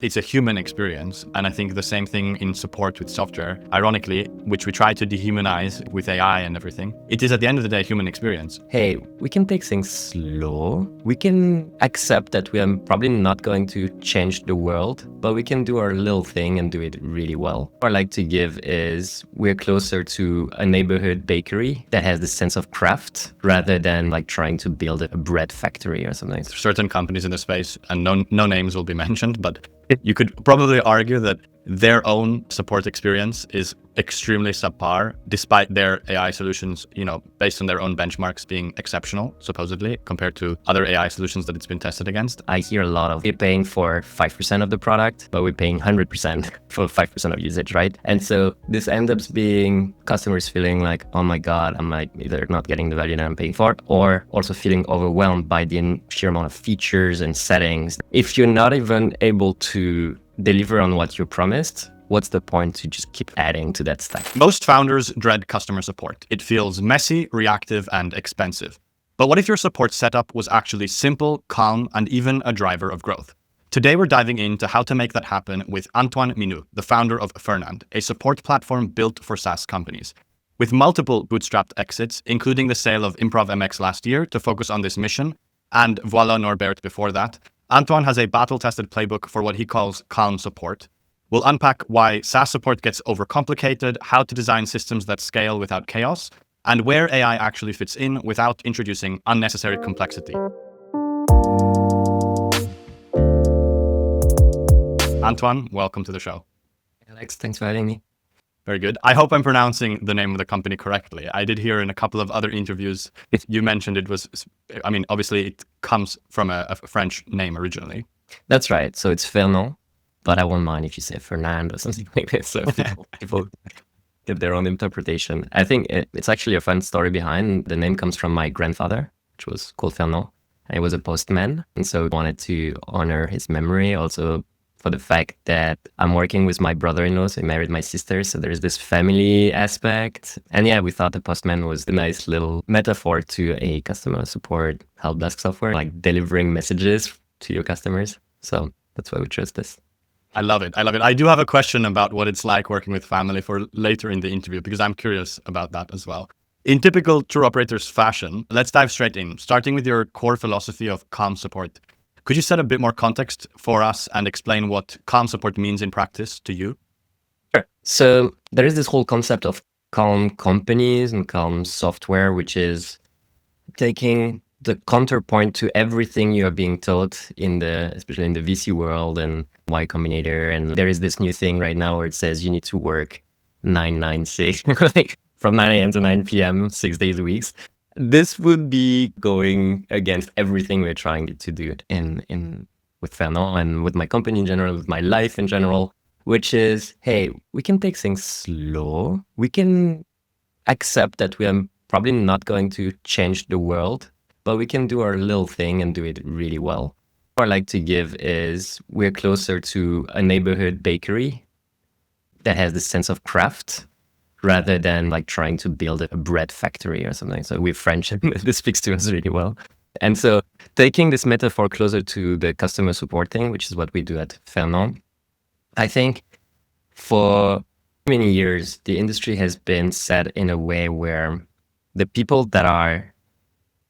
It's a human experience. And I think the same thing in support with software, ironically, which we try to dehumanize with AI and everything. It is at the end of the day a human experience. Hey, we can take things slow. We can accept that we are probably not going to change the world, but we can do our little thing and do it really well. What I like to give is we're closer to a neighborhood bakery that has the sense of craft rather than like trying to build a bread factory or something. Certain companies in the space, and no names will be mentioned, but you could probably argue that their own support experience is extremely subpar, despite their AI solutions, based on their own benchmarks being exceptional, supposedly, compared to other AI solutions that it's been tested against. I hear a lot of we're paying for 5% of the product, but we're paying 100% for 5% of usage, right? And so this ends up being customers feeling like, oh my God, I'm like either not getting the value that I'm paying for, or also feeling overwhelmed by the sheer amount of features and settings. If you're not even able to deliver on what you promised, what's the point to just keep adding to that stack? Most founders dread customer support. It feels messy, reactive, and expensive. But what if your support setup was actually simple, calm, and even a driver of growth? Today, we're diving into how to make that happen with Antoine Minoux, the founder of Fernand, a support platform built for SaaS companies. With multiple bootstrapped exits, including the sale of ImprovMX last year to focus on this mission, and Voila Norbert before that, Antoine has a battle-tested playbook for what he calls calm support. We'll unpack why SaaS support gets overcomplicated, how to design systems that scale without chaos, and where AI actually fits in without introducing unnecessary complexity. Antoine, welcome to the show. Alex, thanks for having me. Very good. I hope I'm pronouncing the name of the company correctly. I did hear in a couple of other interviews, you mentioned it was, obviously it comes from a French name originally. That's right. So it's Fernand, but I won't mind if you say Fernand or something like this. So people get their own interpretation. I think it's actually a fun story behind. The name comes from my grandfather, which was called Fernand. And he was a postman. And so we wanted to honor his memory also for the fact that I'm working with my brother-in-law, so he married my sister, so there's this family aspect. And yeah, we thought the postman was a nice little metaphor to a customer support help desk software, like delivering messages to your customers. So that's why we chose this. I love it. I do have a question about what it's like working with family for later in the interview, because I'm curious about that as well. In typical tour operators fashion, let's dive straight in, starting with your core philosophy of calm support. Could you set a bit more context for us and explain what calm support means in practice to you? Sure. So there is this whole concept of calm companies and calm software, which is taking the counterpoint to everything you are being taught especially in the VC world and Y Combinator. And there is this new thing right now where it says you need to work 9-9-6, like from 9 a.m. to 9 p.m., 6 days a week. This would be going against everything we're trying to do with Fernand and with my company in general, with my life in general, which is, hey, we can take things slow. We can accept that we are probably not going to change the world, but we can do our little thing and do it really well. What I like to give is we're closer to a neighborhood bakery that has the sense of craft rather than like trying to build a bread factory or something. So we're French and this speaks to us really well. And so taking this metaphor closer to the customer support thing, which is what we do at Fernand, I think for many years, the industry has been set in a way where the people that are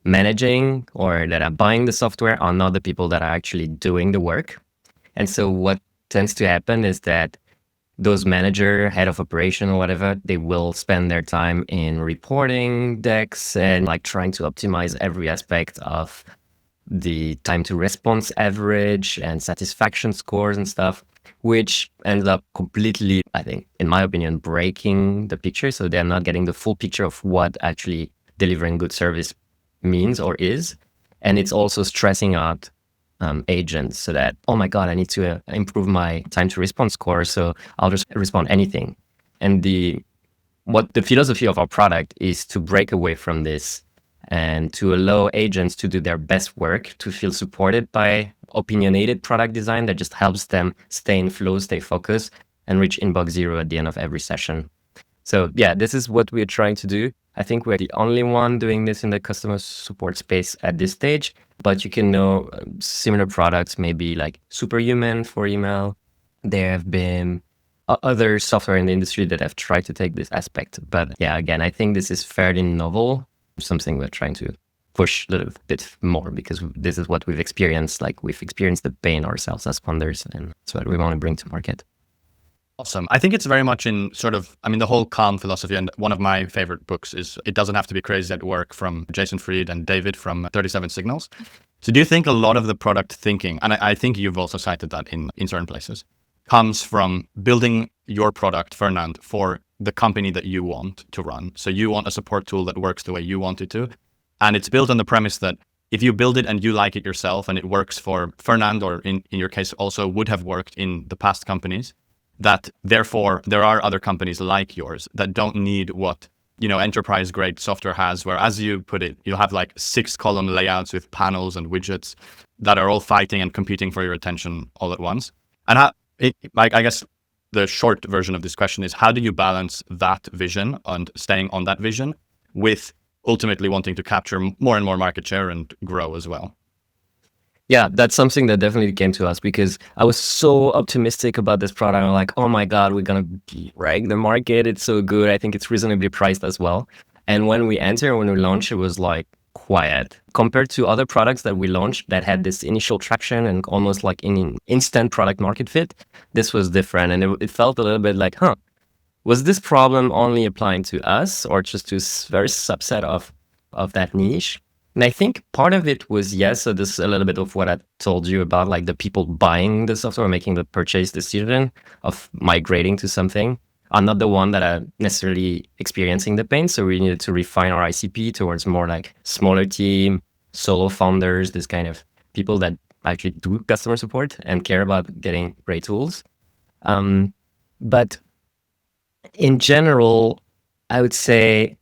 managing or that are buying the software are not the people that are actually doing the work. And so what tends to happen is that those manager, head of operation or whatever, they will spend their time in reporting decks and like trying to optimize every aspect of the time to response average and satisfaction scores and stuff, which ends up completely, I think, in my opinion, breaking the picture. So they're not getting the full picture of what actually delivering good service means or is. And it's also stressing out agents so that, oh my God, I need to improve my time to response score. So I'll just respond anything. And the philosophy of our product is to break away from this and to allow agents to do their best work, to feel supported by opinionated product design that just helps them stay in flow, stay focused, and reach inbox zero at the end of every session. So yeah, this is what we're trying to do. I think we're the only one doing this in the customer support space at this stage, but you can know similar products, maybe like Superhuman for email. There have been other software in the industry that have tried to take this aspect. But yeah, again, I think this is fairly novel, something we're trying to push a little bit more because this is what we've experienced. Like we've experienced the pain ourselves as founders, and that's what we want to bring to market. Awesome. I think it's very much in sort of, I mean, the whole calm philosophy. And one of my favorite books is It Doesn't Have to Be Crazy at Work from Jason Fried and David from 37 Signals. So do you think a lot of the product thinking, and I think you've also cited that in certain places, comes from building your product, Fernand, for the company that you want to run? So you want a support tool that works the way you want it to. And it's built on the premise that if you build it and you like it yourself and it works for Fernand, or in your case also would have worked in the past companies, that therefore there are other companies like yours that don't need what, enterprise grade software has, where, as you put it, you'll have like 6-column layouts with panels and widgets that are all fighting and competing for your attention all at once. And I guess the short version of this question is, how do you balance that vision and staying on that vision with ultimately wanting to capture more and more market share and grow as well? Yeah, that's something that definitely came to us because I was so optimistic about this product. I'm like, oh my God, we're going to wreck the market. It's so good. I think it's reasonably priced as well. And when we launched, it was like quiet compared to other products that we launched that had this initial traction and almost like an instant product market fit. This was different. And it felt a little bit like, was this problem only applying to us or just to a very subset of that niche? And I think part of it was, yes, so this is a little bit of what I told you about, like the people buying the software, making the purchase decision of migrating to something. I'm not the one that are necessarily experiencing the pain. So we needed to refine our ICP towards more like smaller team, solo founders, this kind of people that actually do customer support and care about getting great tools. But in general, I would say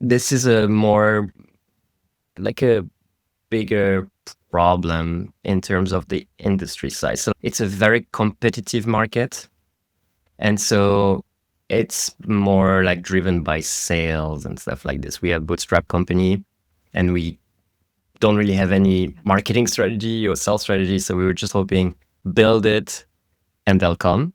this is a more like a bigger problem in terms of the industry size. So it's a very competitive market. And so it's more like driven by sales and stuff like this. We are a bootstrap company and we don't really have any marketing strategy or sales strategy. So we were just hoping build it and they'll come,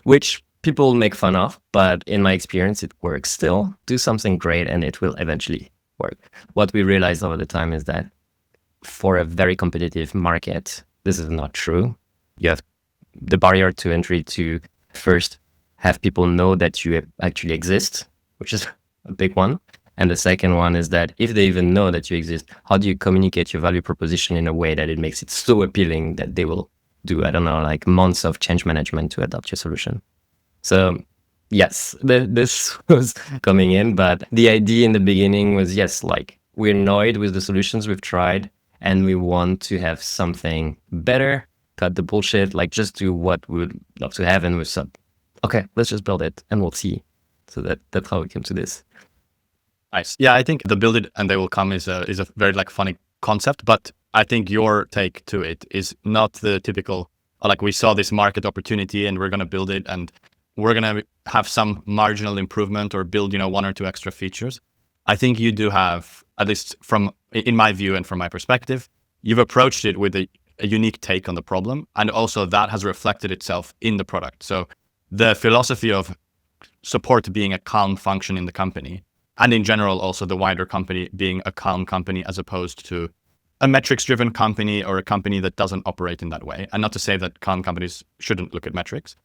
which people make fun of. But in my experience, it works still. Do something great and it will eventually work. What we realized over the time is that for a very competitive market, this is not true. You have the barrier to entry to first have people know that you actually exist, which is a big one. And the second one is that if they even know that you exist, how do you communicate your value proposition in a way that it makes it so appealing that they will do, I don't know, like months of change management to adopt your solution? So yes, this was coming in, but the idea in the beginning was, yes, like we're annoyed with the solutions we've tried and we want to have something better, cut the bullshit, like just do what we would love to have. And we said, okay, let's just build it and we'll see. So that's how we came to this. Nice. Yeah, I think the build it and they will come is a very like funny concept, but I think your take to it is not the typical, like we saw this market opportunity and we're going to build it and we're going to have some marginal improvement or build, 1 or 2 extra features. I think you do have, at least in my view and from my perspective, you've approached it with a unique take on the problem. And also that has reflected itself in the product. So the philosophy of support being a calm function in the company, and in general, also the wider company being a calm company as opposed to a metrics-driven company or a company that doesn't operate in that way. And not to say that calm companies shouldn't look at metrics.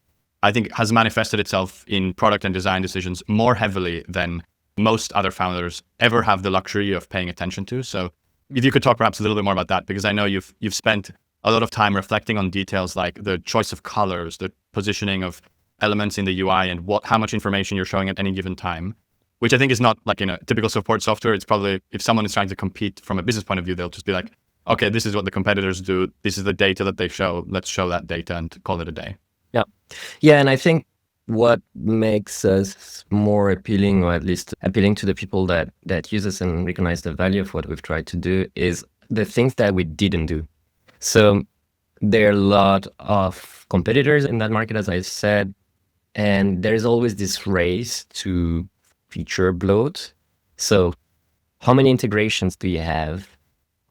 I think has manifested itself in product and design decisions more heavily than most other founders ever have the luxury of paying attention to. So if you could talk perhaps a little bit more about that, because I know you've spent a lot of time reflecting on details like the choice of colors, the positioning of elements in the UI, and how much information you're showing at any given time, which I think is not like in a typical support software. It's probably, if someone is trying to compete from a business point of view, they'll just be like, okay, this is what the competitors do. This is the data that they show. Let's show that data and call it a day. Yeah, and I think what makes us more appealing, or at least appealing to the people that use us and recognize the value of what we've tried to do, is the things that we didn't do. So there are a lot of competitors in that market, as I said, and there's always this race to feature bloat. So how many integrations do you have?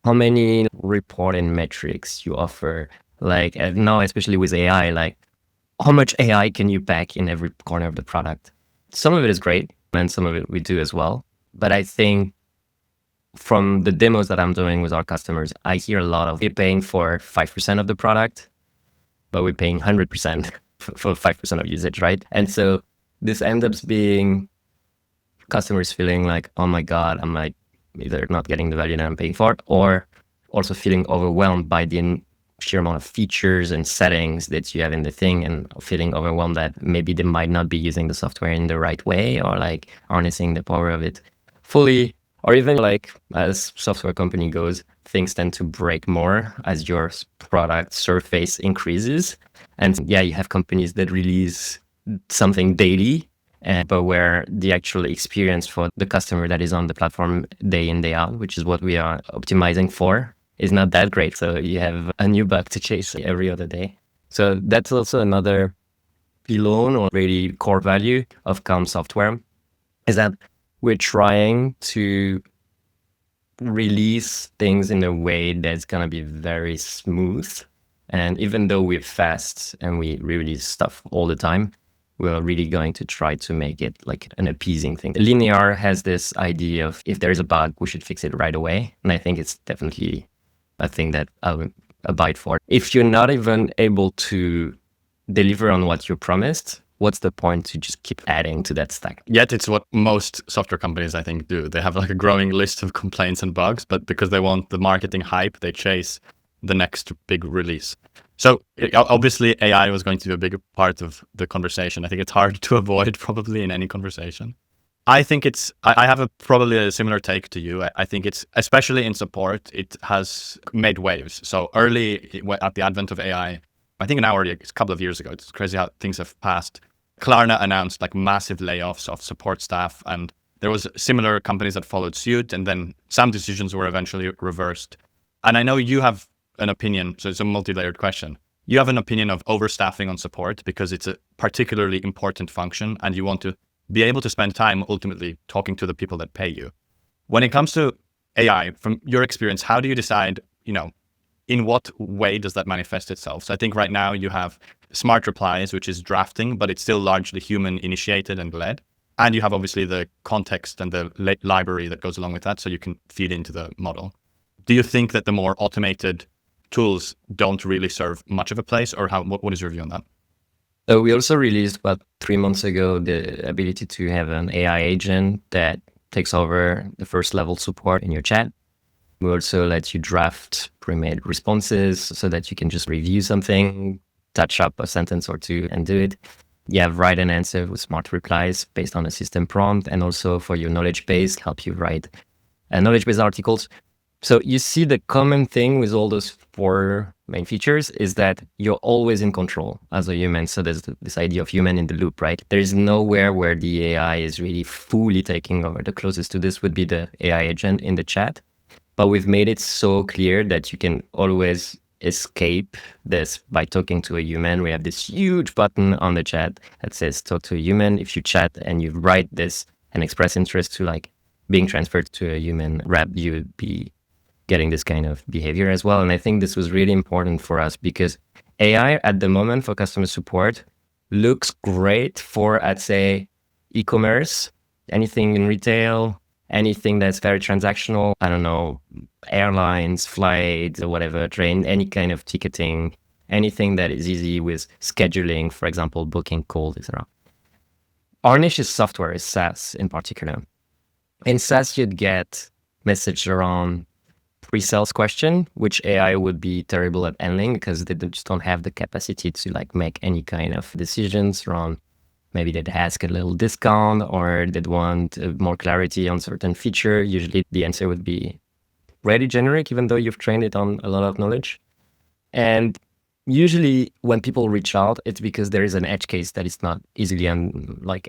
How many reporting metrics you offer? Like now, especially with AI, like how much AI can you pack in every corner of the product? Some of it is great, and some of it we do as well. But I think from the demos that I'm doing with our customers, I hear a lot of we're paying for 5% of the product, but we're paying 100% for 5% of usage, right? And so this ends up being customers feeling like, oh my God, I'm like either not getting the value that I'm paying for, or also feeling overwhelmed by the sheer amount of features and settings that you have in the thing, and feeling overwhelmed that maybe they might not be using the software in the right way, or like harnessing the power of it fully. Or even like as software company goes, things tend to break more as your product surface increases. And yeah, you have companies that release something daily, but where the actual experience for the customer that is on the platform day in, day out, which is what we are optimizing for, is not that great. So you have a new bug to chase every other day. So that's also another pylon or really core value of Calm software, is that we're trying to release things in a way that's going to be very smooth. And even though we're fast and we release stuff all the time, we're really going to try to make it like an appeasing thing. Linear has this idea of if there's a bug, we should fix it right away. And I think it's definitely a thing that I would abide for. If you're not even able to deliver on what you promised, what's the point to just keep adding to that stack? Yet it's what most software companies, I think, do. They have like a growing list of complaints and bugs, but because they want the marketing hype, they chase the next big release. So obviously AI was going to be a big part of the conversation. I think it's hard to avoid probably in any conversation. I think I have probably a similar take to you. I think it's, especially in support, it has made waves. So early at the advent of AI, I think a couple of years ago, it's crazy how things have passed. Klarna announced like massive layoffs of support staff, and there was similar companies that followed suit, and then some decisions were eventually reversed. And I know you have an opinion, so it's a multi-layered question. You have an opinion of overstaffing on support because it's a particularly important function, and you want to be able to spend time ultimately talking to the people that pay you. When it comes to AI, from your experience, how do you decide, in what way does that manifest itself? So I think right now you have smart replies, which is drafting, but it's still largely human initiated and led. And you have obviously the context and the library that goes along with that, so you can feed into the model. Do you think that the more automated tools don't really serve much of a place, or what is your view on that? So we also released about 3 months ago the ability to have an AI agent that takes over the first level support in your chat. We also let you draft pre-made responses so that you can just review something, touch up a sentence or two and do it. You have write an answer with smart replies based on a system prompt, and also for your knowledge base, help you write knowledge base articles. So you see the common thing with all those 4 main features is that you're always in control as a human. So there's this idea of human in the loop, right? There's nowhere where the AI is really fully taking over. The closest to this would be the AI agent in the chat. But we've made it so clear that you can always escape this by talking to a human. We have this huge button on the chat that says talk to a human. If you chat and you write this and express interest to like being transferred to a human rep, you would be getting this kind of behavior as well. And I think this was really important for us because AI at the moment for customer support looks great for, I'd say, e-commerce, anything in retail, anything that's very transactional. I don't know, airlines, flights, or whatever, train, any kind of ticketing, anything that is easy with scheduling, for example, booking calls, etc. Our niche is software, is SaaS in particular. In SaaS, you'd get message around pre-sales question, which AI would be terrible at handling because they just don't have the capacity to like make any kind of decisions around. Maybe they'd ask a little discount, or they'd want more clarity on certain feature. Usually the answer would be pretty generic, even though you've trained it on a lot of knowledge. And usually when people reach out, it's because there is an edge case that is not easily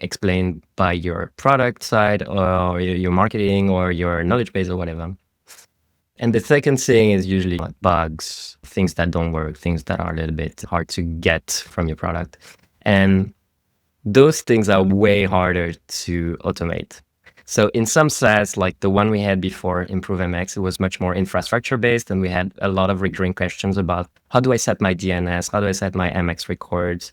explained by your product side or your marketing or your knowledge base or whatever. And the second thing is usually bugs, things that don't work, things that are a little bit hard to get from your product. And those things are way harder to automate. So in some SaaS, like the one we had before ImprovMX, it was much more infrastructure based, and we had a lot of recurring questions about how do I set my DNS, how do I set my MX records,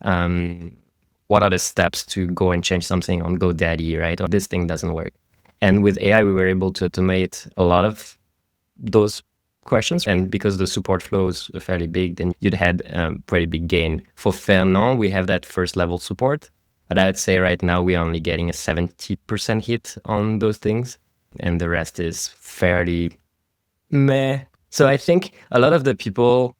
what are the steps to go and change something on GoDaddy, right? Or this thing doesn't work. And with AI, we were able to automate a lot of those questions. And because the support flow is fairly big, then you'd had pretty big gain. For Fernand, we have that first level support. But I'd say right now we're only getting a 70% hit on those things. And the rest is fairly meh. So I think a lot of the people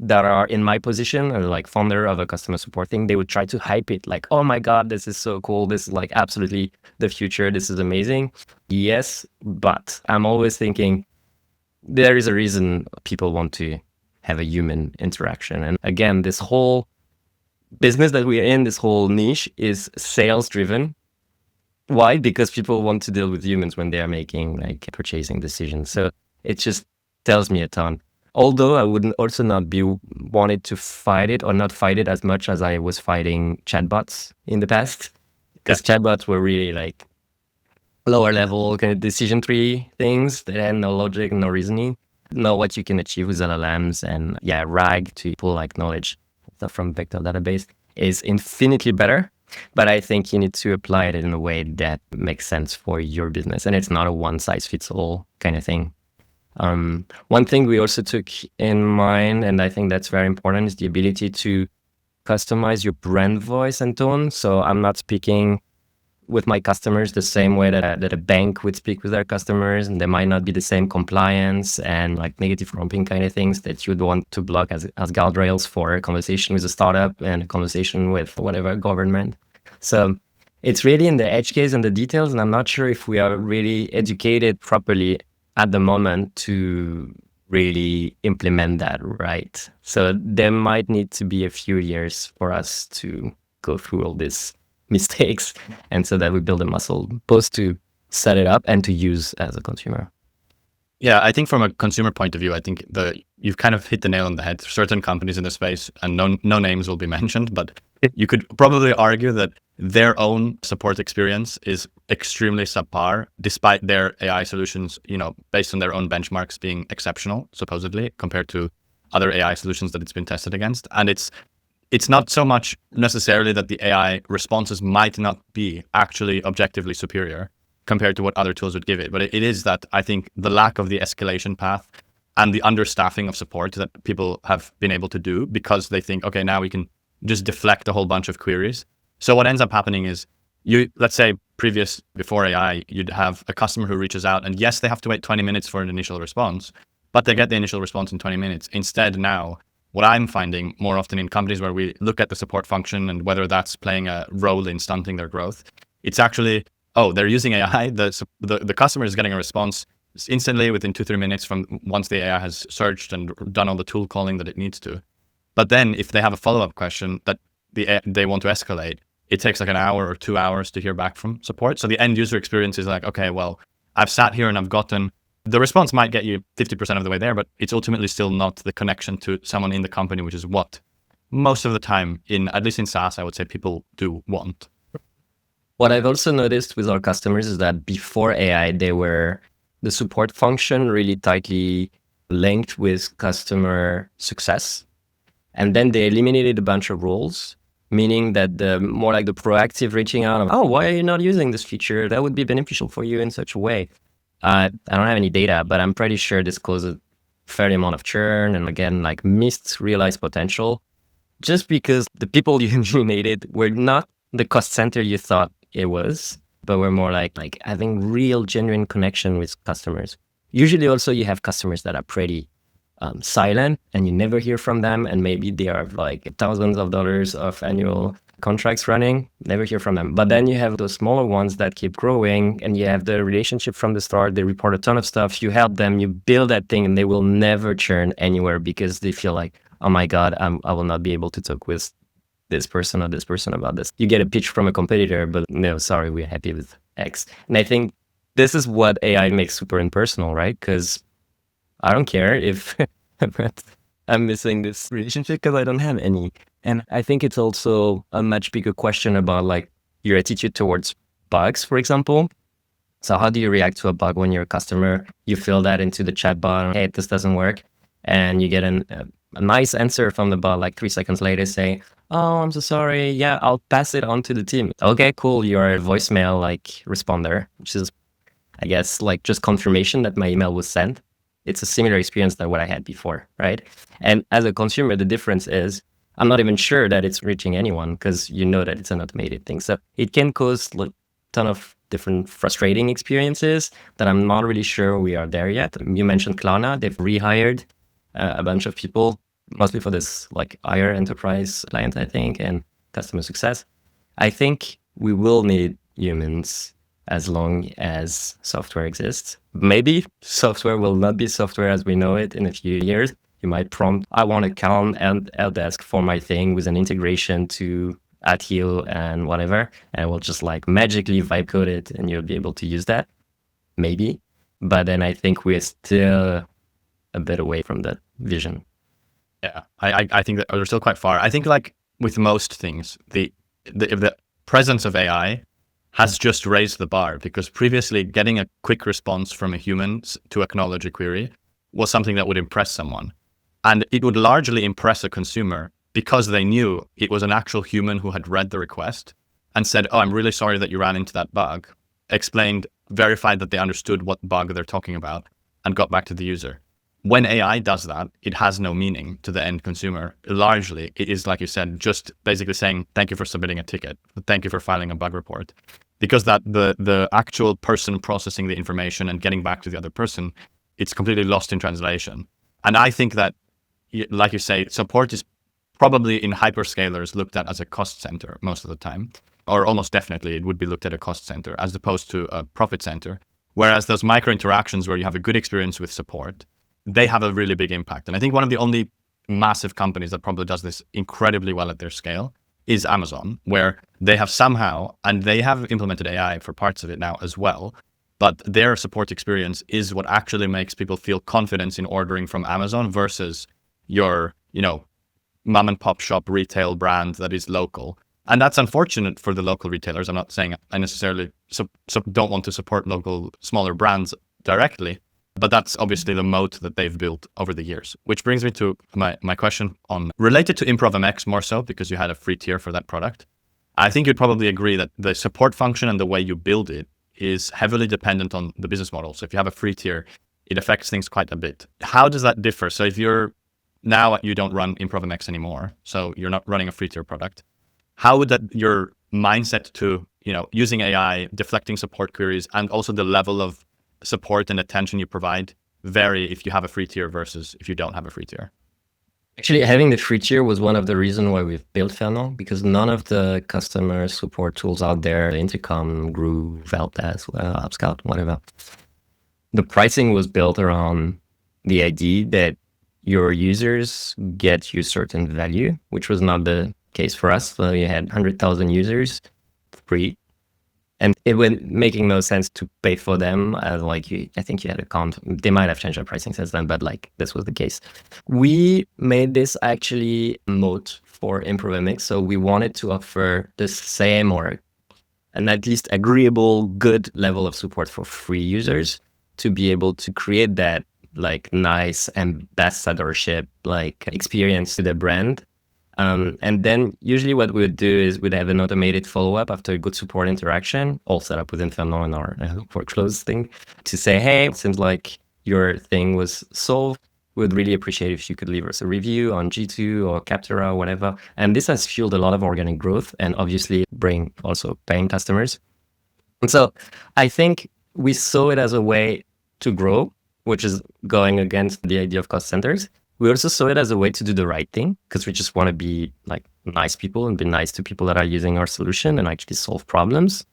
that are in my position, or like founder of a customer support thing, they would try to hype it like, oh my God, this is so cool. This is like absolutely the future. This is amazing. Yes, but I'm always thinking there is a reason people want to have a human interaction. And again, this whole business that we're in, this whole niche is sales driven. Why? Because people want to deal with humans when they are making like purchasing decisions. So it just tells me a ton. Although I wouldn't also not be wanted to fight it or not fight it as much as I was fighting chatbots in the past, because chatbots were really like lower level kind of decision tree things that had no logic, no reasoning. Know what you can achieve with LLMs and RAG to pull like knowledge stuff from vector database is infinitely better. But I think you need to apply it in a way that makes sense for your business, and it's not a one size fits all kind of thing. One thing we also took in mind, and I think that's very important, is the ability to customize your brand voice and tone. So I'm not speaking with my customers the same way that a bank would speak with their customers, and there might not be the same compliance and like negative prompting kind of things that you'd want to block as guardrails for a conversation with a startup and a conversation with whatever government. So it's really in the edge case and the details, and I'm not sure if we are really educated properly at the moment to really implement that right. So there might need to be a few years for us to go through all these mistakes, and so that we build a muscle both to set it up and to use as a consumer. Yeah, I think from a consumer point of view, I think you've kind of hit the nail on the head. Certain companies in the space, and no names will be mentioned, but you could probably argue that their own support experience is extremely subpar, despite their AI solutions, based on their own benchmarks being exceptional, supposedly, compared to other AI solutions that it's been tested against. And it's not so much necessarily that the AI responses might not be actually objectively superior compared to what other tools would give it. But it is that I think the lack of the escalation path and the understaffing of support that people have been able to do because they think, okay, now we can just deflect a whole bunch of queries. So what ends up happening is let's say before AI, you'd have a customer who reaches out and yes, they have to wait 20 minutes for an initial response, but they get the initial response in 20 minutes. Instead now, what I'm finding more often in companies where we look at the support function and whether that's playing a role in stunting their growth, it's actually, they're using AI. The customer is getting a response instantly within 2-3 minutes from once the AI has searched and done all the tool calling that it needs to. But then if they have a follow-up question that they want to escalate, it takes like an hour or 2 hours to hear back from support. So the end user experience is like, okay, well, I've sat here and I've gotten, the response might get you 50% of the way there, but it's ultimately still not the connection to someone in the company, which is what most of the time, at least in SaaS, I would say people do want. What I've also noticed with our customers is that before AI, the support function really tightly linked with customer success. And then they eliminated a bunch of roles, meaning that the more like the proactive reaching out of, why are you not using this feature? That would be beneficial for you in such a way. I don't have any data, but I'm pretty sure this caused a fair amount of churn and again, like missed realized potential, just because the people you eliminated were not the cost center you thought it was, but were more like having real genuine connection with customers. Usually also you have customers that are pretty silent and you never hear from them, and maybe they are like thousands of dollars of annual contracts running, never hear from them. But then you have those smaller ones that keep growing and you have the relationship from the start. They report a ton of stuff, you help them, you build that thing, and they will never churn anywhere because they feel like, oh my God, I will not be able to talk with this person or this person about this. You get a pitch from a competitor, but no, sorry, we're happy with X. And I think this is what AI makes super impersonal, right? Because I don't care if I'm missing this relationship because I don't have any. And I think it's also a much bigger question about like your attitude towards bugs, for example. So how do you react to a bug when you're a customer? You fill that into the chatbot, hey, this doesn't work. And you get a nice answer from the bot like 3 seconds later saying, oh, I'm so sorry. Yeah, I'll pass it on to the team. Okay, cool. You're a voicemail like responder, which is, I guess, like just confirmation that my email was sent. It's a similar experience than what I had before, right? And as a consumer, the difference is I'm not even sure that it's reaching anyone because you know that it's an automated thing. So it can cause like ton of different frustrating experiences that I'm not really sure we are there yet. You mentioned Klarna. They've rehired a bunch of people, mostly for this like higher enterprise client, I think, and customer success. I think we will need humans as long as software exists. Maybe software will not be software as we know it in a few years. You might prompt, I want a Calm and helpdesk for my thing with an integration to AtHeal and whatever, and we'll just like magically vibe code it and you'll be able to use that. Maybe. But then I think we're still a bit away from that vision. Yeah, I think that we're still quite far. I think like with most things, the presence of AI has just raised the bar, because previously getting a quick response from a human to acknowledge a query was something that would impress someone. And it would largely impress a consumer because they knew it was an actual human who had read the request and said, oh, I'm really sorry that you ran into that bug, explained, verified that they understood what bug they're talking about, and got back to the user. When AI does that, it has no meaning to the end consumer. Largely, it is, like you said, just basically saying, thank you for submitting a ticket. Thank you for filing a bug report. Because that the actual person processing the information and getting back to the other person, it's completely lost in translation. And I think that, like you say, support is probably in hyperscalers looked at as a cost center most of the time, or almost definitely it would be looked at a cost center as opposed to a profit center. Whereas those micro interactions where you have a good experience with support, they have a really big impact. And I think one of the only massive companies that probably does this incredibly well at their scale is Amazon, where they have somehow, and they have implemented AI for parts of it now as well, but their support experience is what actually makes people feel confidence in ordering from Amazon versus your, mom and pop shop retail brand that is local. And that's unfortunate for the local retailers. I'm not saying I necessarily don't want to support local smaller brands directly, but that's obviously the moat that they've built over the years. Which brings me to my question on related to ImprovMX more so, because you had a free tier for that product. I think you'd probably agree that the support function and the way you build it is heavily dependent on the business model. So if you have a free tier, it affects things quite a bit. How does that differ? So if now you don't run ImprovMX anymore, so you're not running a free tier product, how would that your mindset to, using AI, deflecting support queries, and also the level of support and attention you provide vary if you have a free tier versus if you don't have a free tier? Actually, having the free tier was one of the reasons why we've built Fernand, because none of the customer support tools out there, Intercom, Groove, Helpdesk, AppScout, whatever, the pricing was built around the idea that your users get you certain value, which was not the case for us. So you had 100,000 users, free. And it went making no sense to pay for them. I think you had a count. They might have changed their pricing since then, but this was the case. We made this actually moat for ImprovMX. So we wanted to offer the same or an at least agreeable, good level of support for free users to be able to create that nice ambassadorship experience to the brand. And then usually what we would do is we'd have an automated follow-up after a good support interaction, all set up within Fernand and our workflows thing, to say, hey, it seems like your thing was solved. We would really appreciate if you could leave us a review on G2 or Capterra or whatever. And this has fueled a lot of organic growth and obviously bring also paying customers. And so I think we saw it as a way to grow, which is going against the idea of cost centers. We also saw it as a way to do the right thing because we just want to be nice people and be nice to people that are using our solution and actually solve problems.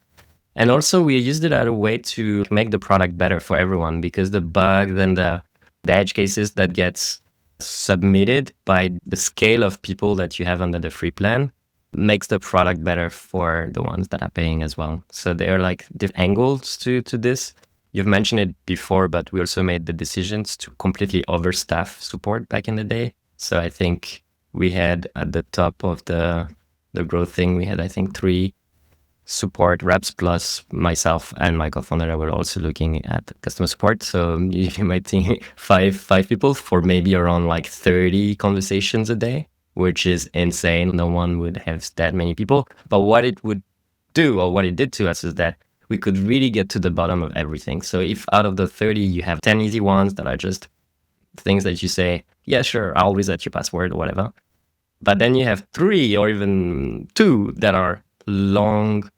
And also we used it as a way to make the product better for everyone, because the bugs and the edge cases that gets submitted by the scale of people that you have under the free plan makes the product better for the ones that are paying as well. So there are different angles to this. You've mentioned it before, but we also made the decisions to completely overstaff support back in the day. So I think we had at the top of the growth thing, we had, I think, three support reps plus myself and my co-founder were also looking at customer support. So you might think five people for maybe around like 30 conversations a day, which is insane. No one would have that many people. But what it would do, or what it did to us, is that we could really get to the bottom of everything. So if out of the 30, you have 10 easy ones that are just things that you say, yeah, sure, I'll reset your password or whatever. But then you have 3 or even 2 that are long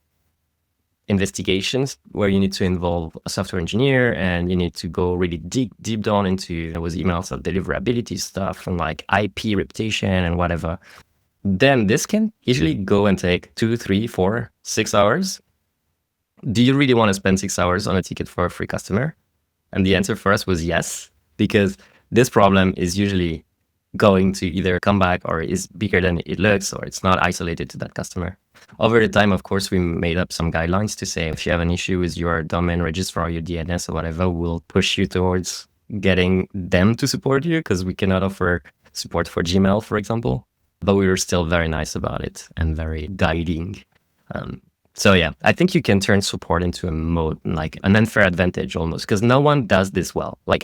investigations where you need to involve a software engineer and you need to go really deep down into those emails of deliverability stuff and like IP reputation and whatever. Then this can easily go and take 2, 3, 4, 6 hours. Do you really want to spend 6 hours on a ticket for a free customer? And the answer for us was yes, because this problem is usually going to either come back or is bigger than it looks, or it's not isolated to that customer. Over the time, of course, we made up some guidelines to say if you have an issue with your domain registrar or your DNS or whatever, we'll push you towards getting them to support you, because we cannot offer support for Gmail, for example. But we were still very nice about it and very guiding. So yeah, I think you can turn support into a mode, like an unfair advantage almost, because no one does this well. Like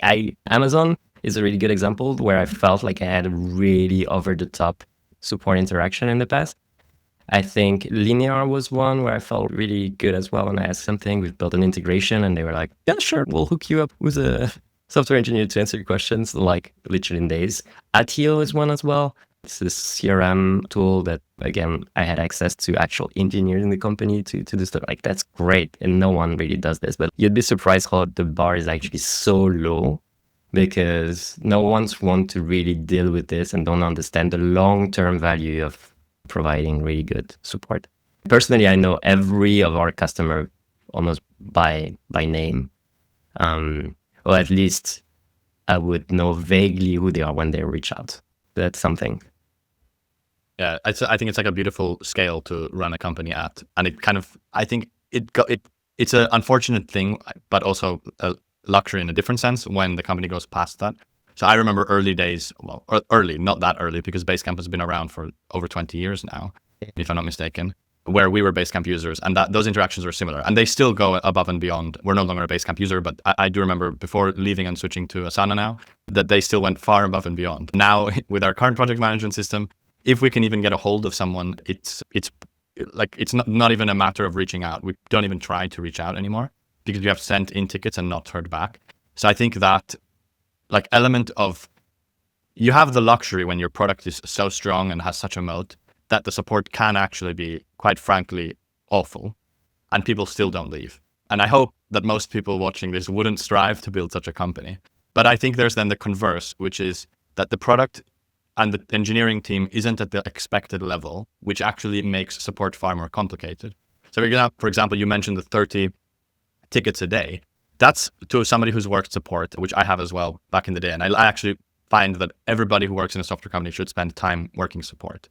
Amazon is a really good example where I felt like I had a really over-the-top support interaction in the past. I think Linear was one where I felt really good as well when I asked something. We've built an integration and they were like, yeah, sure, we'll hook you up with a software engineer to answer your questions, like literally in days. Atio is one as well. It's this CRM tool that, again, I had access to actual engineers in the company to do stuff. Like, that's great. And no one really does this. But you'd be surprised how the bar is actually so low, because no one's want to really deal with this and don't understand the long-term value of providing really good support. Personally, I know every of our customer almost by name. Or at least I would know vaguely who they are when they reach out. That's something. Yeah, I think it's like a beautiful scale to run a company at, and it kind of, I think it's an unfortunate thing, but also a luxury in a different sense when the company goes past that. So I remember early days, well, early, not that early, because Basecamp has been around for over 20 years now, if I'm not mistaken, where we were Basecamp users, and that those interactions were similar, and they still go above and beyond. We're no longer a Basecamp user, but I do remember before leaving and switching to Asana now, that they still went far above and beyond. Now, with our current project management system, if we can even get a hold of someone, it's like, it's not even a matter of reaching out. We don't even try to reach out anymore because we have sent in tickets and not heard back. So I think that like element of, you have the luxury when your product is so strong and has such a moat that the support can actually be, quite frankly, awful, and people still don't leave. And I hope that most people watching this wouldn't strive to build such a company. But I think there's then the converse, which is that the product and the engineering team isn't at the expected level, which actually makes support far more complicated. So for example, you mentioned the 30 tickets a day. That's to somebody who's worked support, which I have as well back in the day. And I actually find that everybody who works in a software company should spend time working support.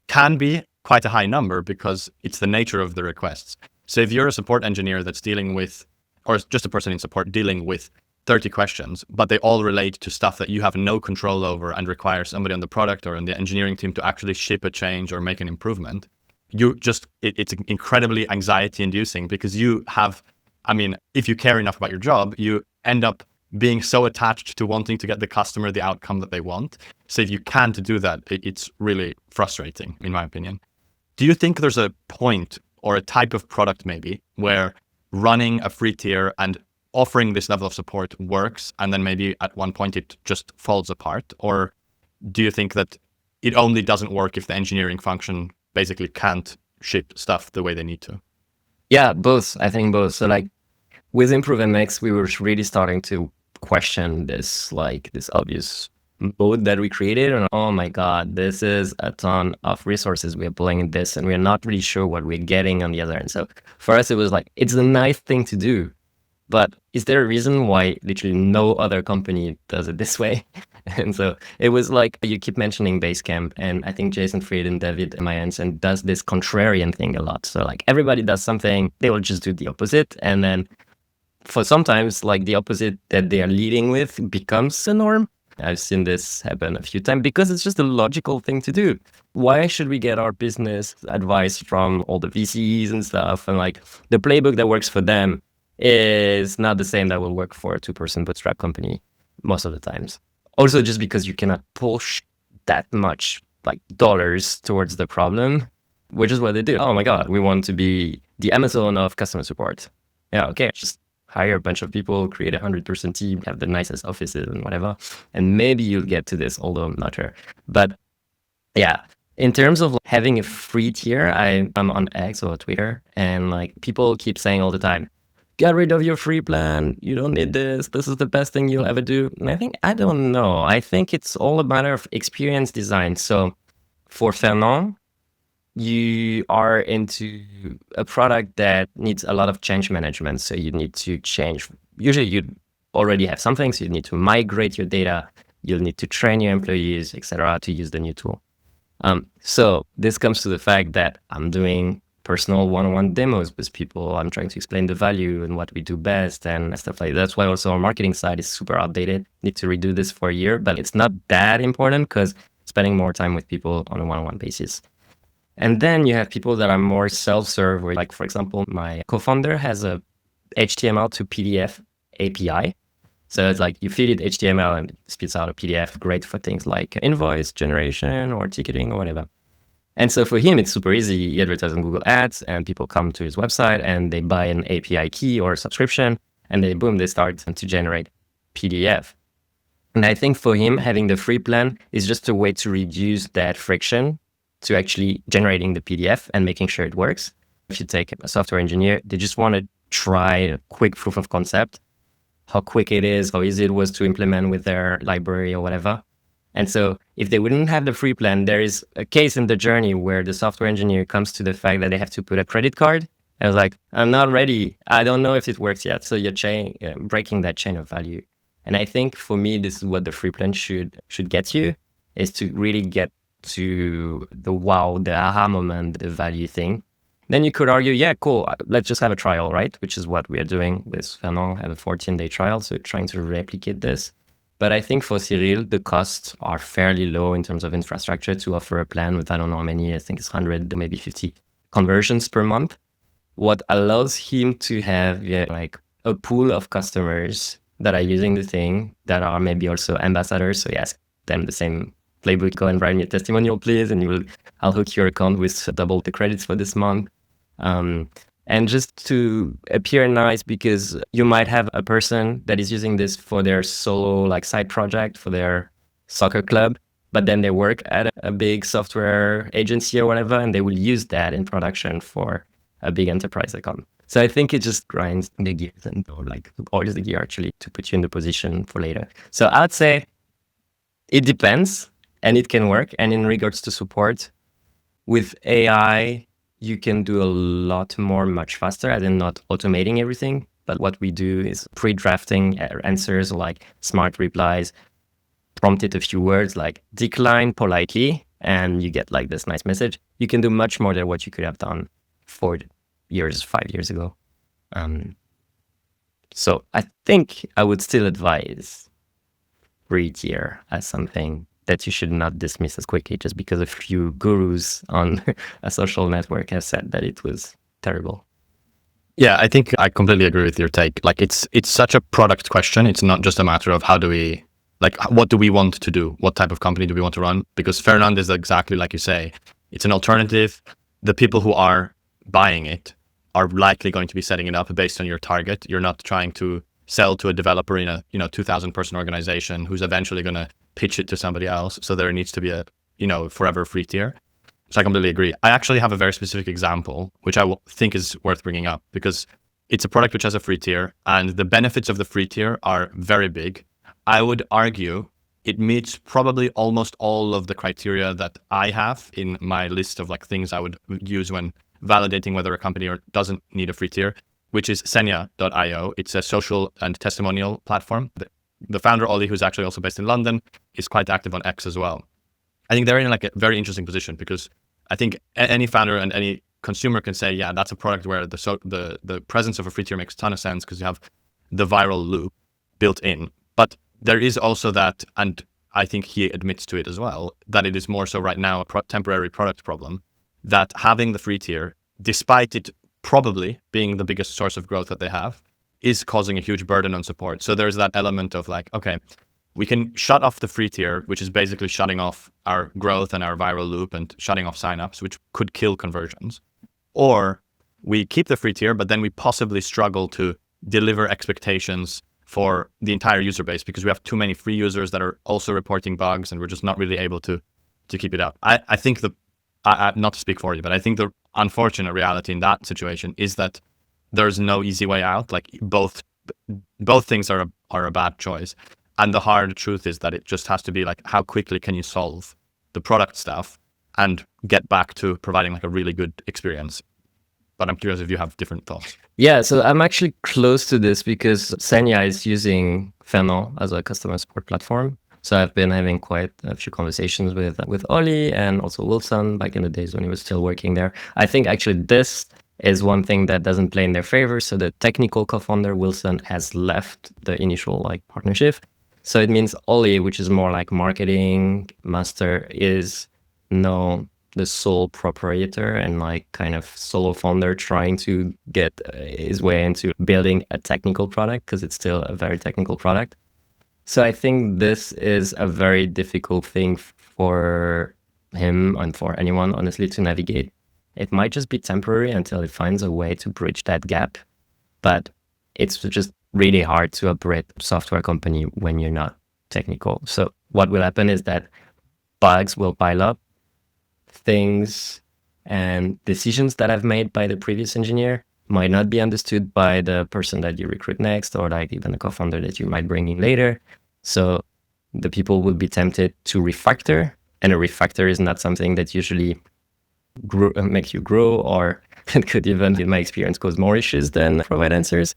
Can be quite a high number because it's the nature of the requests. So if you're a support engineer that's dealing with, or just a person in support dealing with 30 questions, but they all relate to stuff that you have no control over and require somebody on the product or in the engineering team to actually ship a change or make an improvement, it's incredibly anxiety inducing, because you have, I mean, if you care enough about your job, you end up being so attached to wanting to get the customer the outcome that they want. So if you can't do that, it's really frustrating, in my opinion. Do you think there's a point or a type of product maybe where running a free tier and offering this level of support works, and then maybe at one point it just falls apart? Or do you think that it only doesn't work if the engineering function basically can't ship stuff the way they need to? Yeah, both. I think both. So like with ImprovMX, we were really starting to question this obvious mode that we created, and oh my god, this is a ton of resources we are pulling in this, and we're not really sure what we're getting on the other end. So for us, it was like, it's a nice thing to do, but is there a reason why literally no other company does it this way? And so it was like, you keep mentioning Basecamp, and I think Jason Fried and David Mayensen does this contrarian thing a lot. So like everybody does something, they will just do the opposite, and then for sometimes like the opposite that they are leading with becomes the norm. I've seen this happen a few times because it's just a logical thing to do. Why should we get our business advice from all the VCs and stuff? And like the playbook that works for them is not the same that will work for a 2-person bootstrap company most of the times. Also, just because you cannot push that much like dollars towards the problem, which is what they do. Oh my God, we want to be the Amazon of customer support. Yeah, okay, just hire a bunch of people, create a 100-person team, have the nicest offices and whatever. And maybe you'll get to this, although I'm not sure. But yeah, in terms of having a free tier, I'm on X or Twitter, and like people keep saying all the time, get rid of your free plan. You don't need this. This is the best thing you'll ever do. And I don't know. I think it's all a matter of experience design. So for Fernand, you are into a product that needs a lot of change management. So you need to change. Usually you already have something, so you need to migrate your data. You'll need to train your employees, etc., to use the new tool. So this comes to the fact that I'm doing personal one-on-one demos with people. I'm trying to explain the value and what we do best and stuff like that. That's why also our marketing side is super outdated. Need to redo this for a year, but it's not that important because spending more time with people on a one-on-one basis. And then you have people that are more self-serve, where like, for example, my co-founder has a HTML to PDF API. So it's like you feed it HTML and it spits out a PDF, great for things like invoice generation or ticketing or whatever. And so for him, it's super easy. He advertises on Google Ads and people come to his website and they buy an API key or a subscription and they start to generate PDF. And I think for him, having the free plan is just a way to reduce that friction to actually generating the PDF and making sure it works. If you take a software engineer, they just want to try a quick proof of concept, how quick it is, how easy it was to implement with their library or whatever. And so if they wouldn't have the free plan, there is a case in the journey where the software engineer comes to the fact that they have to put a credit card. I was like, I'm not ready. I don't know if it works yet. So you're breaking that chain of value. And I think for me, this is what the free plan should get you, is to really get to the wow, the aha moment, the value thing. Then you could argue, yeah, cool, let's just have a trial, right? Which is what we are doing with Fernand, have a 14-day trial. So trying to replicate this. But I think for Cyril, the costs are fairly low in terms of infrastructure to offer a plan with, I don't know how many, I think it's 100, maybe 50 conversions per month. What allows him to have like a pool of customers that are using the thing, that are maybe also ambassadors. So you ask them the same playbook, go and write me a testimonial, please. And I'll hook your account with double the credits for this month. And just to appear nice, because you might have a person that is using this for their solo like side project for their soccer club, but then they work at a big software agency or whatever, and they will use that in production for a big enterprise account. So I think it just grinds the gears and like oils the gear actually to put you in the position for later. So I'd say it depends and it can work. And in regards to support, with AI, you can do a lot more much faster, as in not automating everything. But what we do is pre-drafting answers like smart replies, prompted a few words like decline politely, and you get like this nice message. You can do much more than what you could have done 5 years ago. So I think I would still advise free tier as something that you should not dismiss as quickly just because a few gurus on a social network have said that it was terrible. Yeah, I think I completely agree with your take. Like it's such a product question. It's not just a matter of what do we want to do? What type of company do we want to run? Because Fernand is exactly like you say. It's an alternative. The people who are buying it are likely going to be setting it up based on your target. You're not trying to sell to a developer in a 2,000 person organization who's eventually going to pitch it to somebody else. So there needs to be a forever free tier. So I completely agree. I actually have a very specific example, which I think is worth bringing up because it's a product which has a free tier and the benefits of the free tier are very big. I would argue it meets probably almost all of the criteria that I have in my list of like things I would use when validating whether a company doesn't need a free tier, which is Senya.io. It's a social and testimonial platform. The founder, Ollie, who's actually also based in London, is quite active on X as well. I think they're in like a very interesting position because I think any founder and any consumer can say, yeah, that's a product where the presence of a free tier makes a ton of sense because you have the viral loop built in. But there is also that, and I think he admits to it as well, that it is more so right now a temporary product problem, that having the free tier, despite it probably being the biggest source of growth that they have, is causing a huge burden on support. So there's that element of like, okay, we can shut off the free tier, which is basically shutting off our growth and our viral loop and shutting off signups, which could kill conversions. Or we keep the free tier, but then we possibly struggle to deliver expectations for the entire user base because we have too many free users that are also reporting bugs and we're just not really able to keep it up. I think not to speak for you, but I think the unfortunate reality in that situation is that there's no easy way out. Like both things are a bad choice. And the hard truth is that it just has to be like, how quickly can you solve the product stuff and get back to providing like a really good experience? But I'm curious if you have different thoughts. Yeah, so I'm actually close to this because Senya is using Fernand as a customer support platform. So I've been having quite a few conversations with Ollie and also Wilson back in the days when he was still working there. I think actually this is one thing that doesn't play in their favor. So the technical co-founder, Wilson, has left the initial like partnership. So it means Ollie, which is more like marketing master, is now the sole proprietor and like kind of solo founder trying to get his way into building a technical product because it's still a very technical product. So I think this is a very difficult thing for him and for anyone, honestly, to navigate. It might just be temporary until it finds a way to bridge that gap, but it's just really hard to operate a software company when you're not technical. So what will happen is that bugs will pile up, things and decisions that I've made by the previous engineer might not be understood by the person that you recruit next, or like even the co-founder that you might bring in later. So the people will be tempted to refactor, and a refactor is not something that usually makes you grow, or it could even, in my experience, cause more issues than provide answers.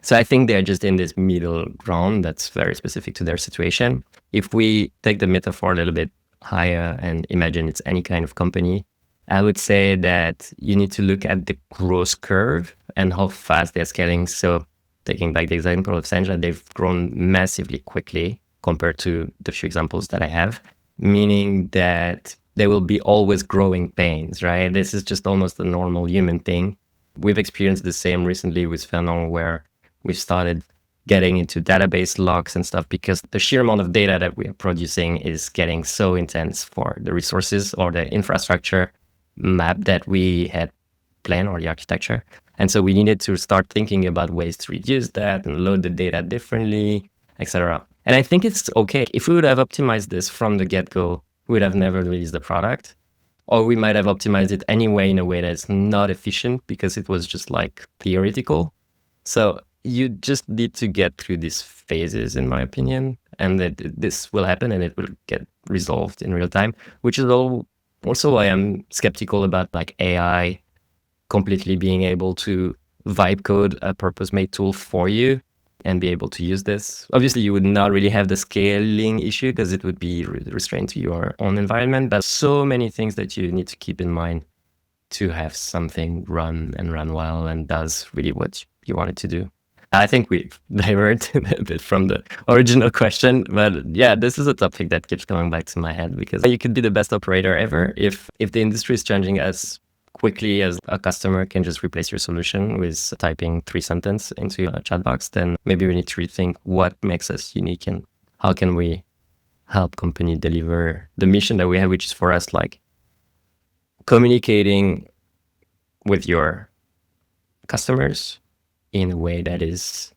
So I think they're just in this middle ground that's very specific to their situation. If we take the metaphor a little bit higher and imagine it's any kind of company, I would say that you need to look at the growth curve and how fast they're scaling. So taking back the example of Senja, they've grown massively quickly compared to the few examples that I have, meaning that there will be always growing pains, right? This is just almost a normal human thing. We've experienced the same recently with Fernand, where we started getting into database logs and stuff because the sheer amount of data that we are producing is getting so intense for the resources or the infrastructure map that we had planned, or the architecture. And so we needed to start thinking about ways to reduce that and load the data differently, etc. And I think it's okay. If we would have optimized this from the get-go, we would have never released the product. Or we might have optimized it anyway in a way that's not efficient because it was just like theoretical. So you just need to get through these phases, in my opinion, and that this will happen and it will get resolved in real time, which is also why I'm skeptical about like AI completely being able to vibe code a purpose-made tool for you and be able to use this. Obviously, you would not really have the scaling issue because it would be restrained to your own environment, but so many things that you need to keep in mind to have something run and run well and does really what you want it to do. I think we've diverted a bit from the original question, but yeah, this is a topic that keeps coming back to my head because you could be the best operator ever if the industry is changing as quickly as a customer can just replace your solution with typing 3 sentences into a chat box, then maybe we need to rethink what makes us unique and how can we help company deliver the mission that we have, which is for us like communicating with your customers in a way that is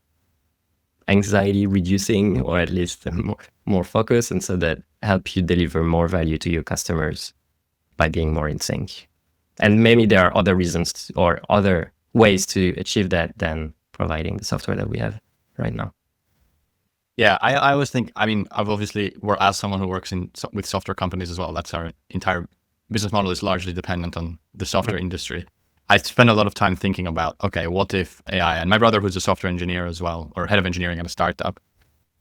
anxiety reducing, or at least more focus, and so that help you deliver more value to your customers by being more in sync. And maybe there are other reasons or other ways to achieve that than providing the software that we have right now. Yeah, I always think, I mean, as someone who works with software companies as well, that's our entire business model is largely dependent on the software industry. I spend a lot of time thinking about, okay, what if AI, and my brother who's a software engineer as well, or head of engineering at a startup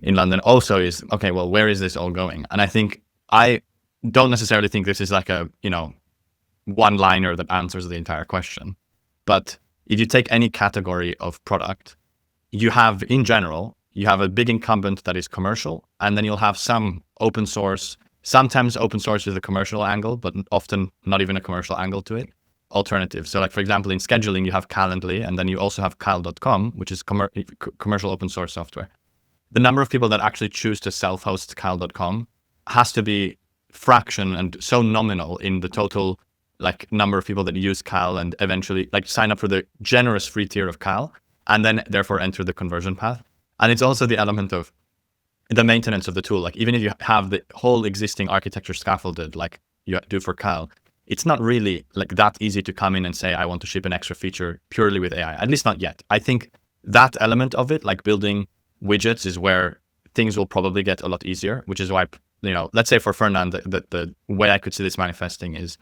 in London also is, okay, well, where is this all going? And I think, I don't necessarily think this is like a, one-liner that answers the entire question. But if you take any category of product, you have, in general, you have a big incumbent that is commercial, and then you'll have some open source, sometimes open source with a commercial angle, but often not even a commercial angle to it, alternative. So like, for example, in scheduling, you have Calendly, and then you also have Cal.com, which is commercial open source software. The number of people that actually choose to self-host Cal.com has to be fraction and so nominal in the total like number of people that use Cal and eventually like sign up for the generous free tier of Cal and then therefore enter the conversion path. And it's also the element of the maintenance of the tool. Like even if you have the whole existing architecture scaffolded like you do for Cal, it's not really like that easy to come in and say, I want to ship an extra feature purely with AI, at least not yet. I think that element of it, like building widgets, is where things will probably get a lot easier, which is why, you know, let's say for Fernand, the way I could see this manifesting is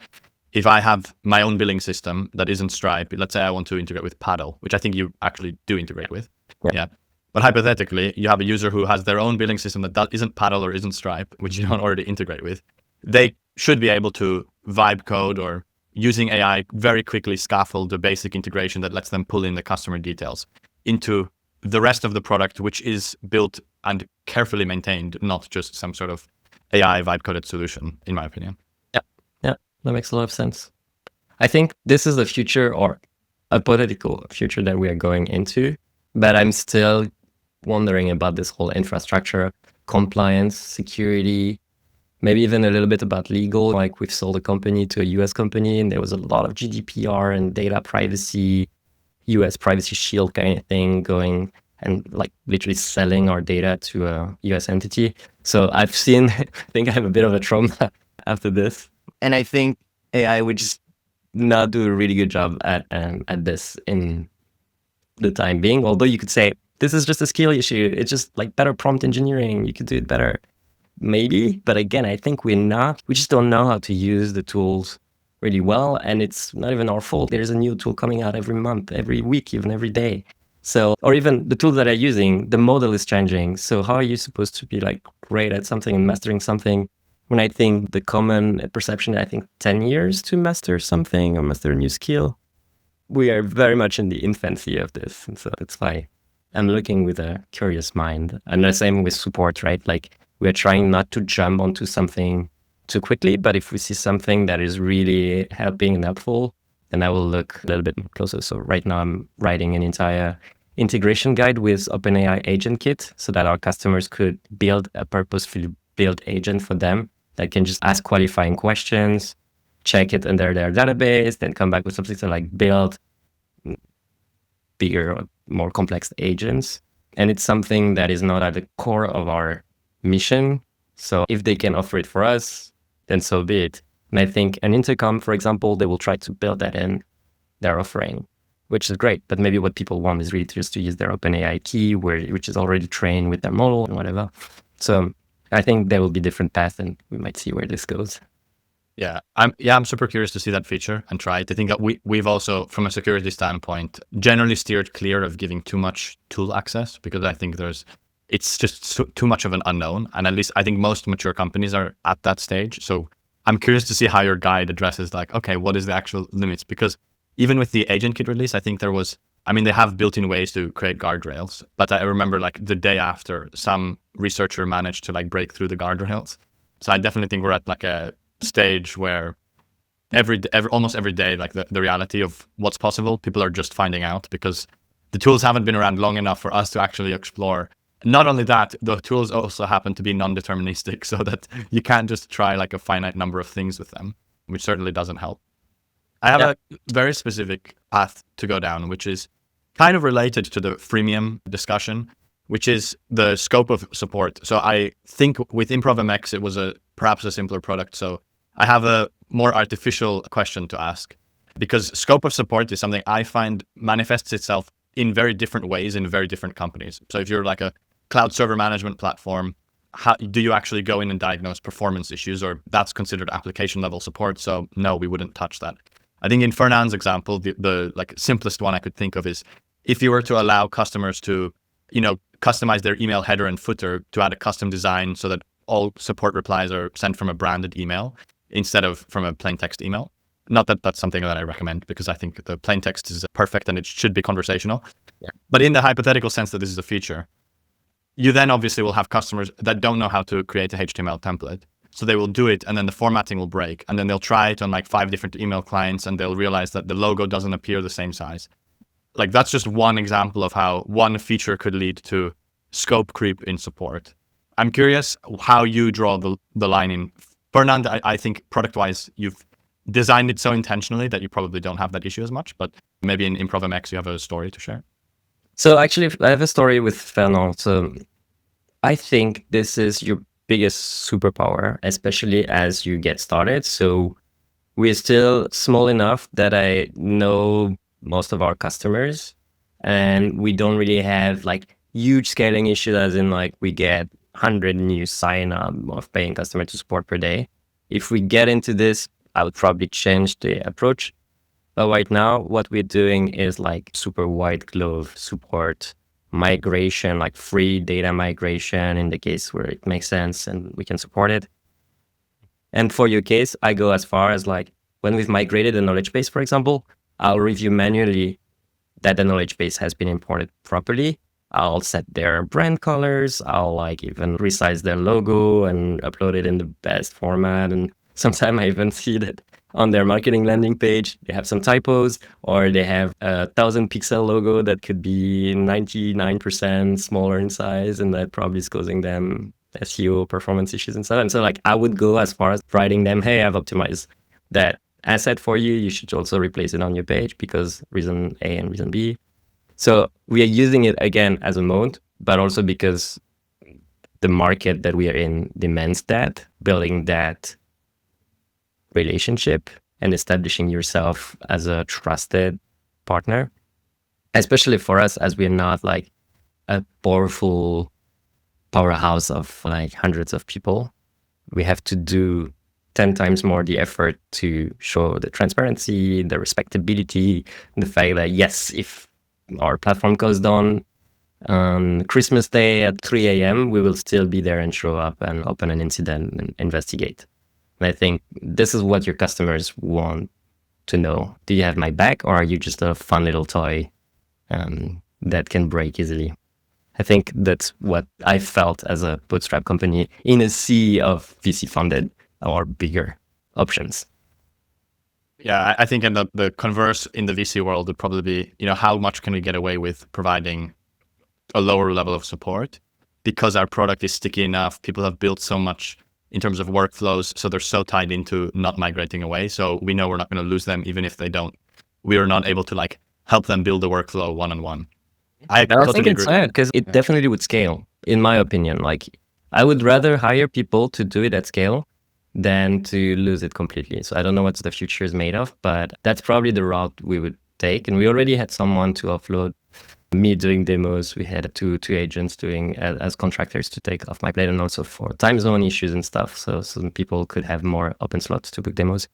if I have my own billing system that isn't Stripe, let's say I want to integrate with Paddle, which I think you actually do integrate with. Yeah. But hypothetically, you have a user who has their own billing system that isn't Paddle or isn't Stripe, which you don't already integrate with. They should be able to vibe code or using AI very quickly scaffold the basic integration that lets them pull in the customer details into the rest of the product, which is built and carefully maintained, not just some sort of AI vibe coded solution, in my opinion. Yeah, that makes a lot of sense. I think this is the future or a political future that we are going into, but I'm still wondering about this whole infrastructure, compliance, security, maybe even a little bit about legal. Like we've sold a company to a US company and there was a lot of GDPR and data privacy, US privacy shield kind of thing going and like literally selling our data to a US entity. So I've seen, I think I have a bit of a trauma after this. And I think AI would just not do a really good job at this in the time being. Although you could say, this is just a skill issue. It's just like better prompt engineering. You could do it better. Maybe. But again, I think we just don't know how to use the tools really well. And it's not even our fault. There's a new tool coming out every month, every week, even every day. So, or even the tools that I'm using, the model is changing. So how are you supposed to be like great at something and mastering something when I think the common perception, I think 10 years to master something or master a new skill? We are very much in the infancy of this. And so that's why I'm looking with a curious mind. And the same with support, right? Like we are trying not to jump onto something too quickly, but if we see something that is really helping and helpful, then I will look a little bit closer. So right now I'm writing an entire integration guide with OpenAI Agent Kit so that our customers could build a purposefully built agent for them that can just ask qualifying questions, check it under their database, then come back with something to like build bigger, more complex agents. And it's something that is not at the core of our mission. So if they can offer it for us, then so be it. And I think an Intercom, for example, they will try to build that in their offering, which is great. But maybe what people want is really just to use their OpenAI key, which is already trained with their model and whatever. So I think there will be different paths and we might see where this goes. Yeah, I'm super curious to see that feature and try it. I think that we've also, from a security standpoint, generally steered clear of giving too much tool access because I think it's just too much of an unknown. And at least I think most mature companies are at that stage. So I'm curious to see how your guide addresses like, okay, what is the actual limits? Because even with the Agent Kit release, I think they have built-in ways to create guardrails. But I remember like the day after, some researcher managed to like break through the guardrails. So I definitely think we're at like a stage where almost every day, like the reality of what's possible, people are just finding out because the tools haven't been around long enough for us to actually explore. Not only that, the tools also happen to be non-deterministic so that you can't just try like a finite number of things with them, which certainly doesn't help. I have a very specific path to go down, which is kind of related to the freemium discussion, which is the scope of support. So I think with ImprovMX, it was perhaps a simpler product. So I have a more artificial question to ask because scope of support is something I find manifests itself in very different ways in very different companies. So if you're like a cloud server management platform, how do you actually go in and diagnose performance issues, or that's considered application level support? So no, we wouldn't touch that. I think in Fernand's example, the like simplest one I could think of is if you were to allow customers to, customize their email header and footer to add a custom design so that all support replies are sent from a branded email instead of from a plain text email. Not that that's something that I recommend because I think the plain text is perfect and it should be conversational. Yeah. But in the hypothetical sense that this is a feature, You then obviously will have customers that don't know how to create a HTML template. So they will do it and then the formatting will break. And then they'll try it on like 5 different email clients and they'll realize that the logo doesn't appear the same size. Like that's just one example of how one feature could lead to scope creep in support. I'm curious how you draw the line in. Fernand, I think product-wise, you've designed it so intentionally that you probably don't have that issue as much, but maybe in ImprovMX you have a story to share. So actually, I have a story with Fernand. So I think this is your biggest superpower, especially as you get started. So we're still small enough that I know most of our customers, and we don't really have like huge scaling issues, as in like we get 100 new sign up of paying customer to support per day. If we get into this, I would probably change the approach. But right now, what we're doing is like super white glove support, migration, like free data migration in the case where it makes sense and we can support it. And for your case, I go as far as like when we've migrated a knowledge base, for example, I'll review manually that the knowledge base has been imported properly. I'll set their brand colors. I'll like even resize their logo and upload it in the best format. And sometimes I even see that on their marketing landing page, they have some typos, or they have a 1,000 pixel logo that could be 99% smaller in size, and that probably is causing them SEO performance issues and so on. So like I would go as far as writing them, hey, I've optimized that asset for you. You should also replace it on your page because reason A and reason B. So we are using it again as a mode, but also because the market that we are in demands that, building that relationship and establishing yourself as a trusted partner, especially for us as we're not like a powerful powerhouse of like hundreds of people. We have to do 10 times more the effort to show the transparency, the respectability, the fact that yes, if our platform goes down on Christmas Day at 3 a.m., we will still be there and show up and open an incident and investigate. And I think this is what your customers want to know. Do you have my back, or are you just a fun little toy that can break easily? I think that's what I felt as a bootstrap company in a sea of VC funded or bigger options. Yeah, I think in the converse in the VC world would probably be, how much can we get away with providing a lower level of support because our product is sticky enough. People have built so much in terms of workflows, so they're so tied into not migrating away. So we know we're not going to lose them, even if they don't. We are not able to like help them build the workflow one-on-one. I think it's sad because it definitely would scale, in my opinion. Like I would rather hire people to do it at scale than to lose it completely. So I don't know what the future is made of, but that's probably the route we would take. And we already had someone to offload me doing demos. We had two agents doing as contractors to take off my plate, and also for time zone issues and stuff. So some people could have more open slots to book demos.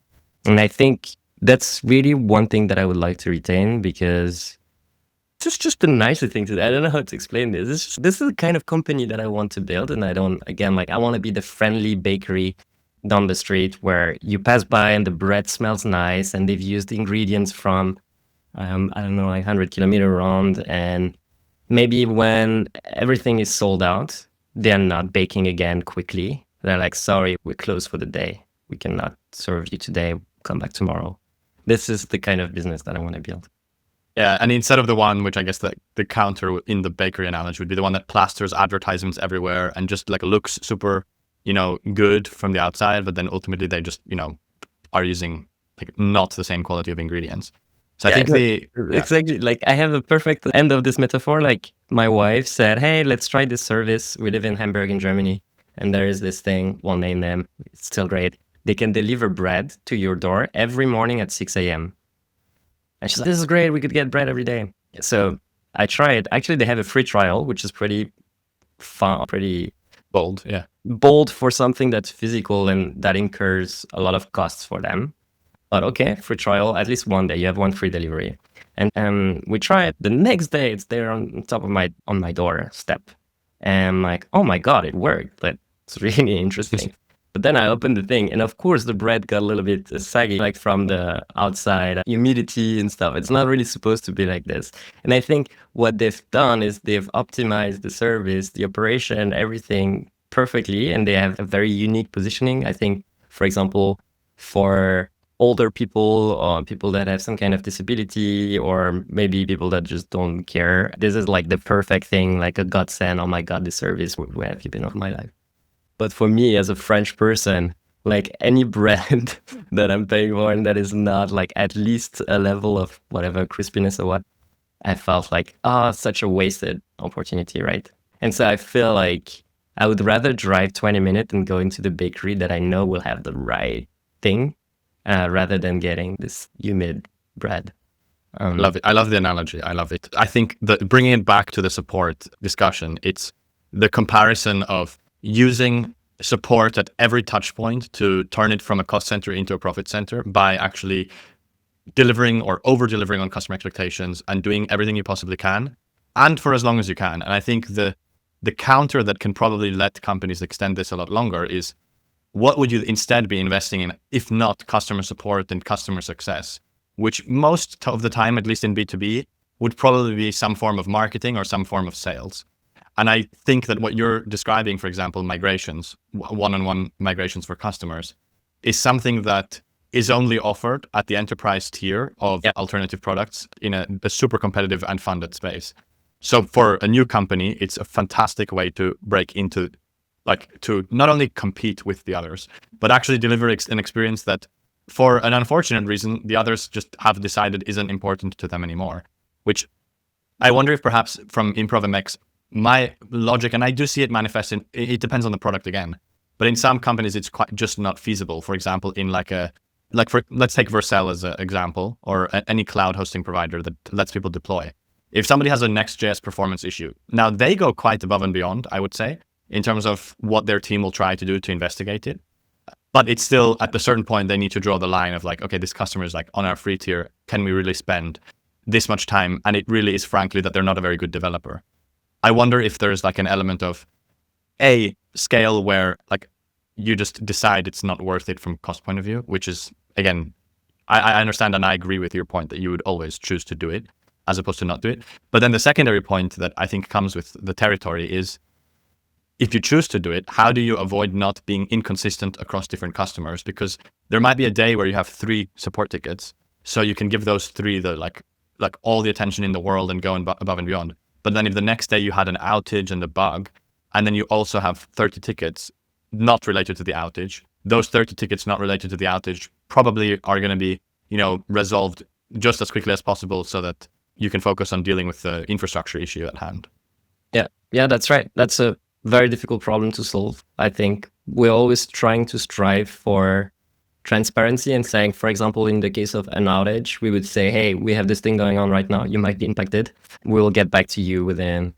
And I think that's really one thing that I would like to retain, because it's just a nicer thing to do. I don't know how to explain this. This is the kind of company that I want to build. And I want to be the friendly bakery down the street where you pass by and the bread smells nice and they've used ingredients from, I don't know, like 100 kilometers around. And maybe when everything is sold out, they're not baking again quickly. They're like, sorry, we're closed for the day. We cannot serve you today. Come back tomorrow. This is the kind of business that I want to build. Yeah, and instead of the one, which I guess the counter in the bakery analogy would be the one that plasters advertisements everywhere and just like looks super, good from the outside, but then ultimately they just, are using like not the same quality of ingredients. So I think exactly, like I have a perfect end of this metaphor. Like my wife said, hey, let's try this service. We live in Hamburg in Germany, and there is this thing, we'll name them. It's still great. They can deliver bread to your door every morning at 6 a.m. And she's like, this is great. We could get bread every day. So I tried. Actually, they have a free trial, which is pretty fun, pretty bold. Yeah. Bold for something that's physical and that incurs a lot of costs for them. But okay, free trial, at least one day, you have one free delivery. And we tried. The next day, it's there on top of my doorstep. And I'm like, oh my God, it worked. That's really interesting. But then I opened the thing, and of course the bread got a little bit saggy, like from the outside, humidity and stuff. It's not really supposed to be like this. And I think what they've done is they've optimized the service, the operation, everything perfectly, and they have a very unique positioning. I think, for example, for older people or people that have some kind of disability, or maybe people that just don't care, this is like the perfect thing, like a godsend. Oh my God, this service, where have you been all my life? But for me, as a French person, like any brand that I'm paying for and that is not like at least a level of whatever crispiness or what, I felt like, such a wasted opportunity, right? And so I feel like I would rather drive 20 minutes and go into the bakery that I know will have the right thing, rather than getting this humid bread. Love it. I love the analogy. I love it. I think that bringing it back to the support discussion, it's the comparison of using support at every touch point to turn it from a cost center into a profit center by actually delivering or over delivering on customer expectations and doing everything you possibly can and for as long as you can. And I think the counter that can probably let companies extend this a lot longer is, what would you instead be investing in if not customer support and customer success, which most of the time, at least in B2B, would probably be some form of marketing or some form of sales. And I think that what you're describing, for example, migrations, one-on-one migrations for customers, is something that is only offered at the enterprise tier of alternative products in a super competitive and funded space. So for a new company, it's a fantastic way to break into, like, to not only compete with the others, but actually deliver an experience that, for an unfortunate reason, the others just have decided isn't important to them anymore. Which I wonder if perhaps from ImprovMX, my logic, and I do see it manifest in, it depends on the product again, but in some companies it's quite just not feasible. For example, in let's take Vercel as an example, or any cloud hosting provider that lets people deploy. If somebody has a Next.js performance issue, now they go quite above and beyond, I would say, in terms of what their team will try to do to investigate it. But it's still, at a certain point, they need to draw the line of like, okay, this customer is like on our free tier. Can we really spend this much time? And it really is, frankly, that they're not a very good developer. I wonder if there's like an element of a scale where like you just decide it's not worth it from cost point of view, which is, again, I understand and I agree with your point that you would always choose to do it as opposed to not do it. But then the secondary point that I think comes with the territory is, if you choose to do it, how do you avoid not being inconsistent across different customers? Because there might be a day where you have 3 support tickets, so you can give those 3 the like all the attention in the world and go above and beyond. But then if the next day you had an outage and a bug, and then you also have 30 tickets not related to the outage, those 30 tickets not related to the outage probably are going to be, resolved just as quickly as possible so that you can focus on dealing with the infrastructure issue at hand. Yeah, that's right. That's a very difficult problem to solve. I think we're always trying to strive for transparency and saying, for example, in the case of an outage, we would say, hey, we have this thing going on right now. You might be impacted. We'll get back to you within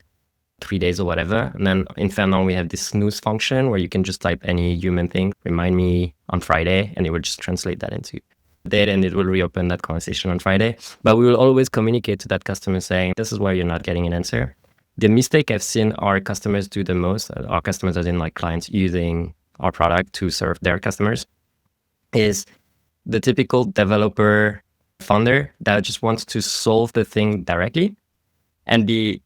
3 days or whatever. And then in Fernand, we have this snooze function where you can just type any human thing, remind me on Friday, and it will just translate that into date, and it will reopen that conversation on Friday. But we will always communicate to that customer saying, this is why you're not getting an answer. The mistake I've seen our customers do the most, our customers as in like clients using our product to serve their customers, is the typical developer founder that just wants to solve the thing directly and be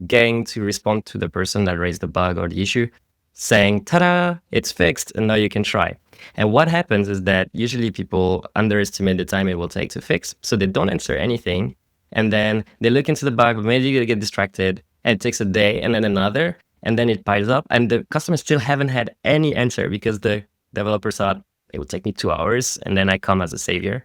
getting to respond to the person that raised the bug or the issue, saying, ta-da, it's fixed, and now you can try. And what happens is that usually people underestimate the time it will take to fix, so they don't answer anything. And then they look into the bug, but maybe they get distracted, and it takes a day and then another, and then it piles up, and the customers still haven't had any answer because the developer thought it would take me 2 hours, and then I come as a savior.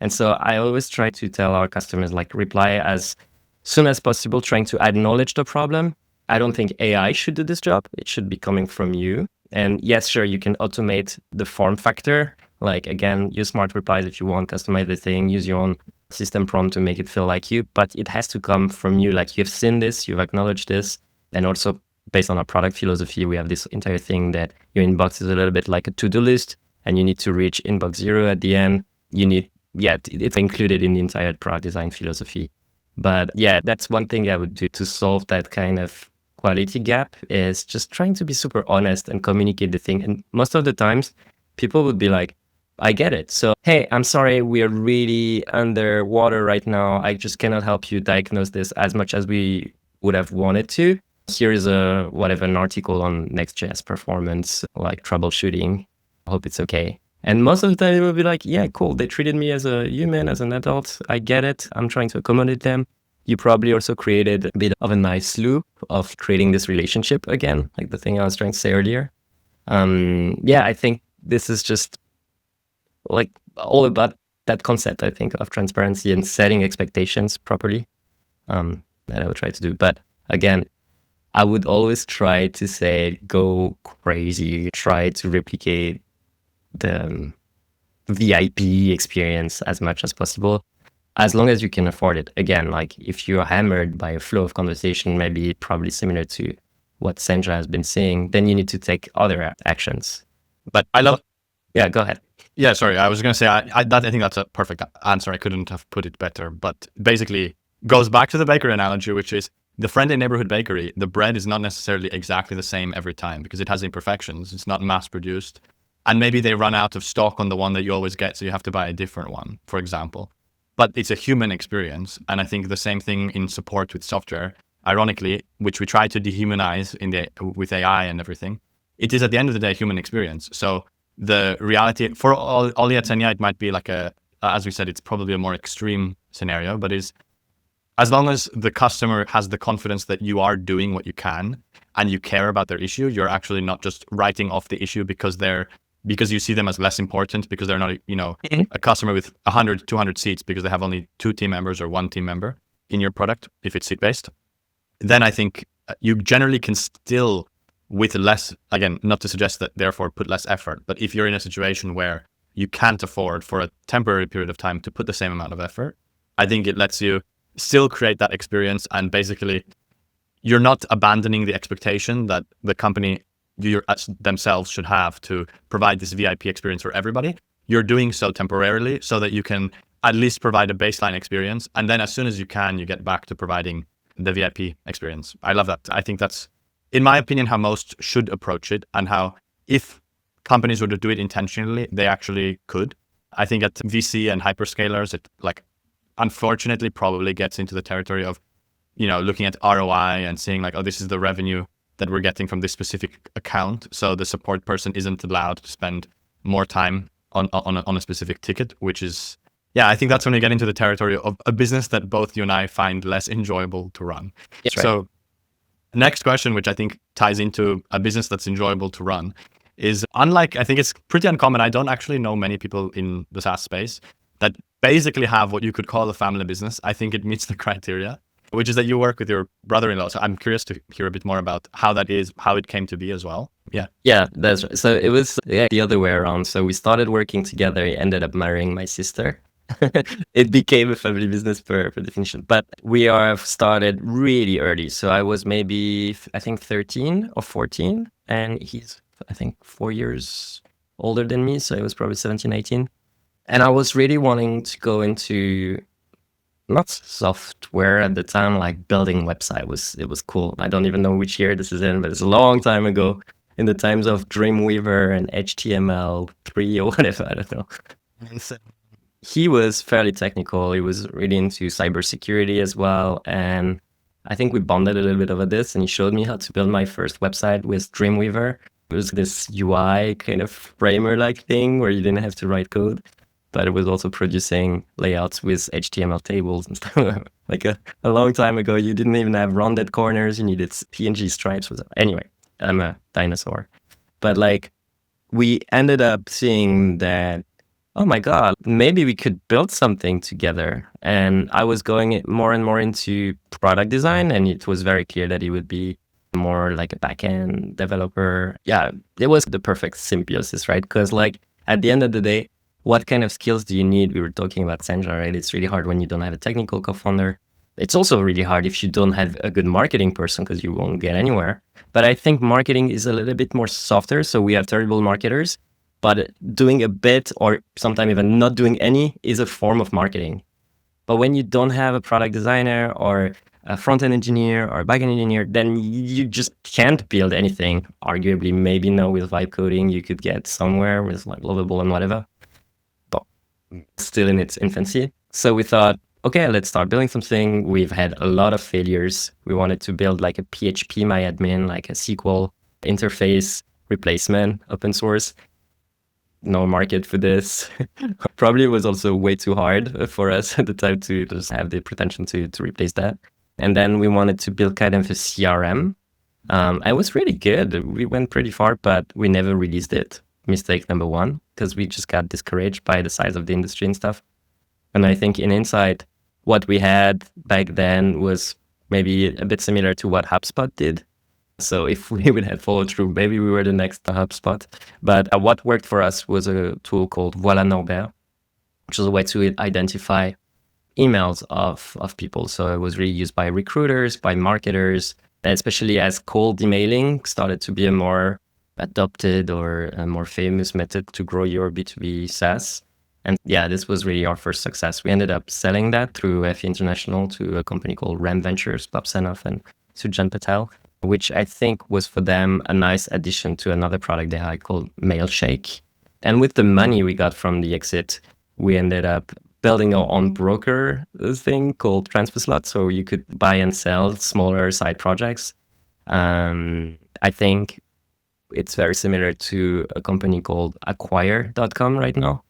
And so I always try to tell our customers, like, reply as soon as possible, trying to acknowledge the problem. I don't think AI should do this job. It should be coming from you. And yes, sure, you can automate the form factor. Like, again, use smart replies if you want, customize the thing, use your own system prompt to make it feel like you, but it has to come from you. Like, you've seen this, you've acknowledged this. And also based on our product philosophy, we have this entire thing that your inbox is a little bit like a to-do list, and you need to reach inbox 0 at the end. It's included in the entire product design philosophy. But yeah, that's one thing I would do to solve that kind of quality gap is just trying to be super honest and communicate the thing. And most of the times people would be like, I get it. So, hey, I'm sorry, we're really underwater right now. I just cannot help you diagnose this as much as we would have wanted to. Here is an article on Next.js performance, like troubleshooting. I hope it's okay. And most of the time it will be like, yeah, cool. They treated me as a human, as an adult. I get it. I'm trying to accommodate them. You probably also created a bit of a nice loop of creating this relationship again, like the thing I was trying to say earlier. I think this is just like all about that concept, I think, of transparency and setting expectations properly, that I would try to do. But again, I would always try to say, go crazy, try to replicate the VIP experience as much as possible, as long as you can afford it. Again, like if you're hammered by a flow of conversation, maybe probably similar to what Sandra has been saying, then you need to take other actions. But I love... Yeah, go ahead. Yeah, sorry. I was going to say, I think that's a perfect answer. I couldn't have put it better. But basically goes back to the bakery analogy, which is the friendly neighborhood bakery. The bread is not necessarily exactly the same every time because it has imperfections. It's not mass produced. And maybe they run out of stock on the one that you always get, so you have to buy a different one, for example. But it's a human experience. And I think the same thing in support with software, ironically, which we try to dehumanize with AI and everything. It is at the end of the day, a human experience. So the reality for Ollie at Senya, it might be like as we said, it's probably a more extreme scenario, but is as long as the customer has the confidence that you are doing what you can and you care about their issue, you're actually not just writing off the issue because you see them as less important because they're not, a customer with 100, 200 seats because they have only 2 team members or 1 team member in your product, if it's seat-based, then I think you generally can still, with less, again, not to suggest that therefore put less effort, but if you're in a situation where you can't afford for a temporary period of time to put the same amount of effort, I think it lets you still create that experience. And basically you're not abandoning the expectation that the company themselves should have to provide this VIP experience for everybody. You're doing so temporarily so that you can at least provide a baseline experience. And then as soon as you can, you get back to providing the VIP experience. I love that. I think that's, in my opinion, how most should approach it, and how if companies were to do it intentionally, they actually could. I think at VC and hyperscalers, it unfortunately probably gets into the territory of, looking at ROI and seeing like, oh, this is the revenue that we're getting from this specific account. So the support person isn't allowed to spend more time on a specific ticket, which is, I think that's when we get into the territory of a business that both you and I find less enjoyable to run. That's right. So next question, which I think ties into a business that's enjoyable to run, is I think it's pretty uncommon. I don't actually know many people in the SaaS space that basically have what you could call a family business. I think it meets the criteria, which is that you work with your brother-in-law. So I'm curious to hear a bit more about how that is, how it came to be as well. Yeah. Yeah, that's right. So it was the other way around. So we started working together. He ended up marrying my sister. It became a family business per definition, but we have started really early. So I was maybe, I think 13 or 14, and he's, I think 4 years older than me. So it was probably 17, 18. And I was really wanting to go into not software at the time, like building website it was cool. I don't even know which year this is in, but it's a long time ago, in the times of Dreamweaver and HTML3 or whatever, I don't know. And so he was fairly technical. He was really into cybersecurity as well. And I think we bonded a little bit over this, and he showed me how to build my first website with Dreamweaver. It was this UI kind of framer-like thing where you didn't have to write code, but it was also producing layouts with HTML tables and stuff. Like a long time ago, you didn't even have rounded corners. You needed PNG stripes. Anyway, I'm a dinosaur. But we ended up seeing that, oh my God, maybe we could build something together. And I was going more and more into product design, and it was very clear that he would be more like a backend developer. Yeah, it was the perfect symbiosis, right? Because at the end of the day, what kind of skills do you need? We were talking about Sandra, right? It's really hard when you don't have a technical co-founder. It's also really hard if you don't have a good marketing person, because you won't get anywhere. But I think marketing is a little bit more softer. So we have terrible marketers, but doing a bit or sometimes even not doing any is a form of marketing. But when you don't have a product designer or a front-end engineer or a back-end engineer, then you just can't build anything. Arguably, maybe now with vibe coding, you could get somewhere with like Lovable and whatever, but still in its infancy. So we thought, okay, let's start building something. We've had a lot of failures. We wanted to build like a PHP MyAdmin, like a SQL interface replacement, open source. No market for this. Probably was also way too hard for us at the time to just have the pretension to replace that. And then we wanted to build kind of a CRM. It was really good. We went pretty far, but we never released it. Mistake number one, because we just got discouraged by the size of the industry and stuff. And I think in insight, what we had back then was maybe a bit similar to what HubSpot did. So if we would have followed through, maybe we were the next HubSpot. But what worked for us was a tool called Voilà Norbert, which is a way to identify emails of people. So it was really used by recruiters, by marketers, especially as cold emailing started to be a more adopted or a more famous method to grow your B2B SaaS. And yeah, this was really our first success. We ended up selling that through FE International to a company called Ram Ventures, Bob Senoff and Sujan Patel, which I think was for them a nice addition to another product they had called Mailshake. And with the money we got from the exit, we ended up building our own broker thing called TransferSlot. So you could buy and sell smaller side projects. I think it's very similar to a company called acquire.com right now.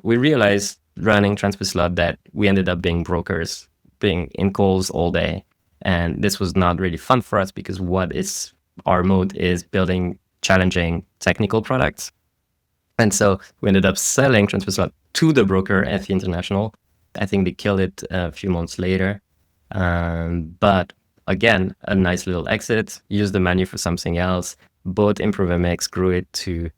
We realized running TransferSlot that we ended up being brokers, being in calls all day. And this was not really fun for us because what is our mode is building challenging technical products. And so we ended up selling TransferSlot to the broker, FE International. I think they killed it a few months later. But again, a nice little exit, used the money for something else, bought ImprovMX, grew it to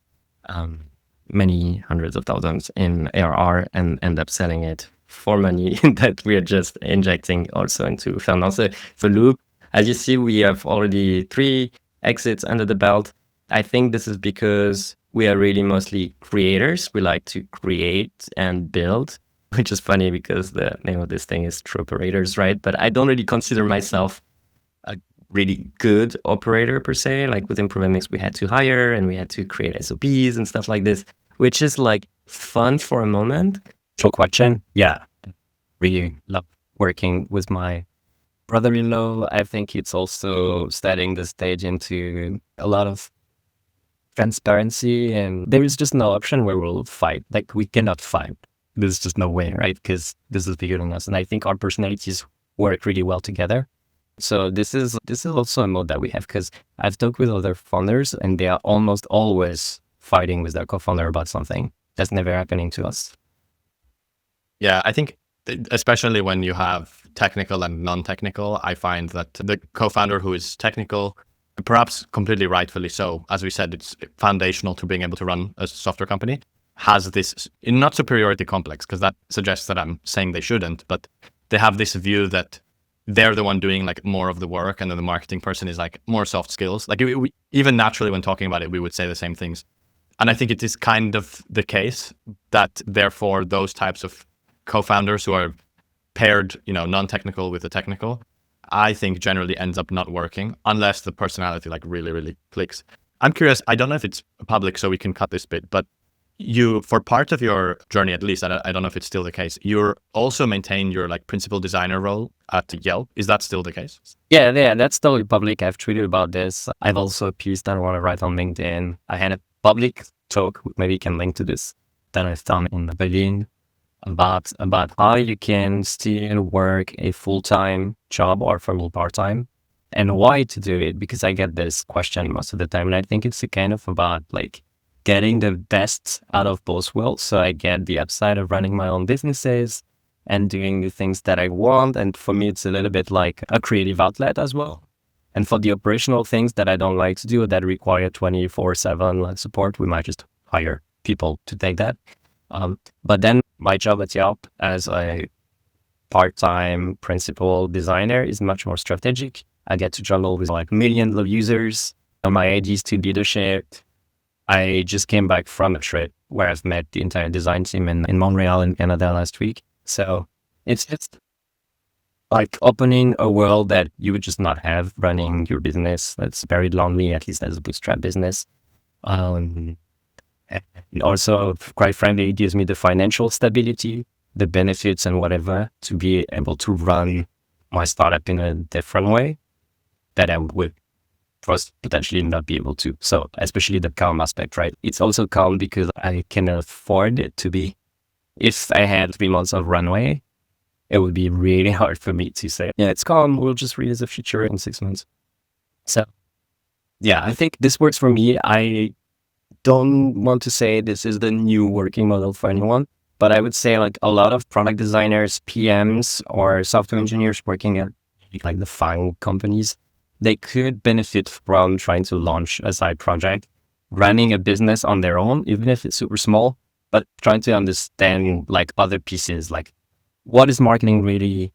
many hundreds of thousands in ARR and end up selling it for money that we are just injecting also into Fernand. So for Loop, as you see, we have already 3 exits under the belt. I think this is because we are really mostly creators. We like to create and build, which is funny because the name of this thing is True Operators, right? But I don't really consider myself a really good operator per se. Like with ImprovMX, we had to hire and we had to create SOPs and stuff like this, which is like fun for a moment. Short question. Yeah. Really love working with my brother-in-law. I think it's also setting the stage into a lot of transparency, and there is just no option where we'll fight. Like we cannot fight. There's just no way, right? Because this is bigger than us. And I think our personalities work really well together. So this is also a mode that we have, because I've talked with other founders and they are almost always fighting with their co-founder about something. That's never happening to us. Yeah, I think especially when you have technical and non-technical, I find that the co-founder who is technical, perhaps completely rightfully so, as we said, it's foundational to being able to run a software company, has this not superiority complex, because that suggests that I'm saying they shouldn't, but they have this view that they're the one doing like more of the work, and then the marketing person is like more soft skills. Like even naturally when talking about it, we would say the same things. And I think it is kind of the case that therefore those types of co-founders who are paired, non-technical with the technical, I think generally ends up not working unless the personality like really, really clicks. I'm curious, I don't know if it's public, so we can cut this bit, but you, for part of your journey at least, I don't know if it's still the case, you're also maintain your like principal designer role at Yelp. Is that still the case? Yeah, that's totally public. I've tweeted about this. I've also a piece that I want to write on LinkedIn. I had a public talk, maybe you can link to this, that I've done in Berlin about how you can still work a full-time job or for a part-time, and why to do it, because I get this question most of the time. And I think it's a kind of about like getting the best out of both worlds. So I get the upside of running my own businesses and doing the things that I want. And for me, it's a little bit like a creative outlet as well. And for the operational things that I don't like to do that require 24/7 support, we might just hire people to take that. But then my job at Yelp as a part-time principal designer is much more strategic. I get to juggle with like millions of users. My ADs to leadership. I just came back from a trip where I've met the entire design team in Montreal in Canada last week. So it's like opening a world that you would just not have running your business. That's very lonely, at least as a bootstrap business. And also, quite frankly, it gives me the financial stability, the benefits and whatever to be able to run my startup in a different way that I would first potentially not be able to. So especially the calm aspect, right? It's also calm because I can afford it to be. If I had 3 months of runway, it would be really hard for me to say, yeah, it's calm. We'll just release the feature in 6 months. So yeah, I think this works for me. I don't want to say this is the new working model for anyone, but I would say like a lot of product designers, PMs, or software engineers working at like the FANG companies, they could benefit from trying to launch a side project, running a business on their own, even if it's super small, but trying to understand like other pieces, like what is marketing really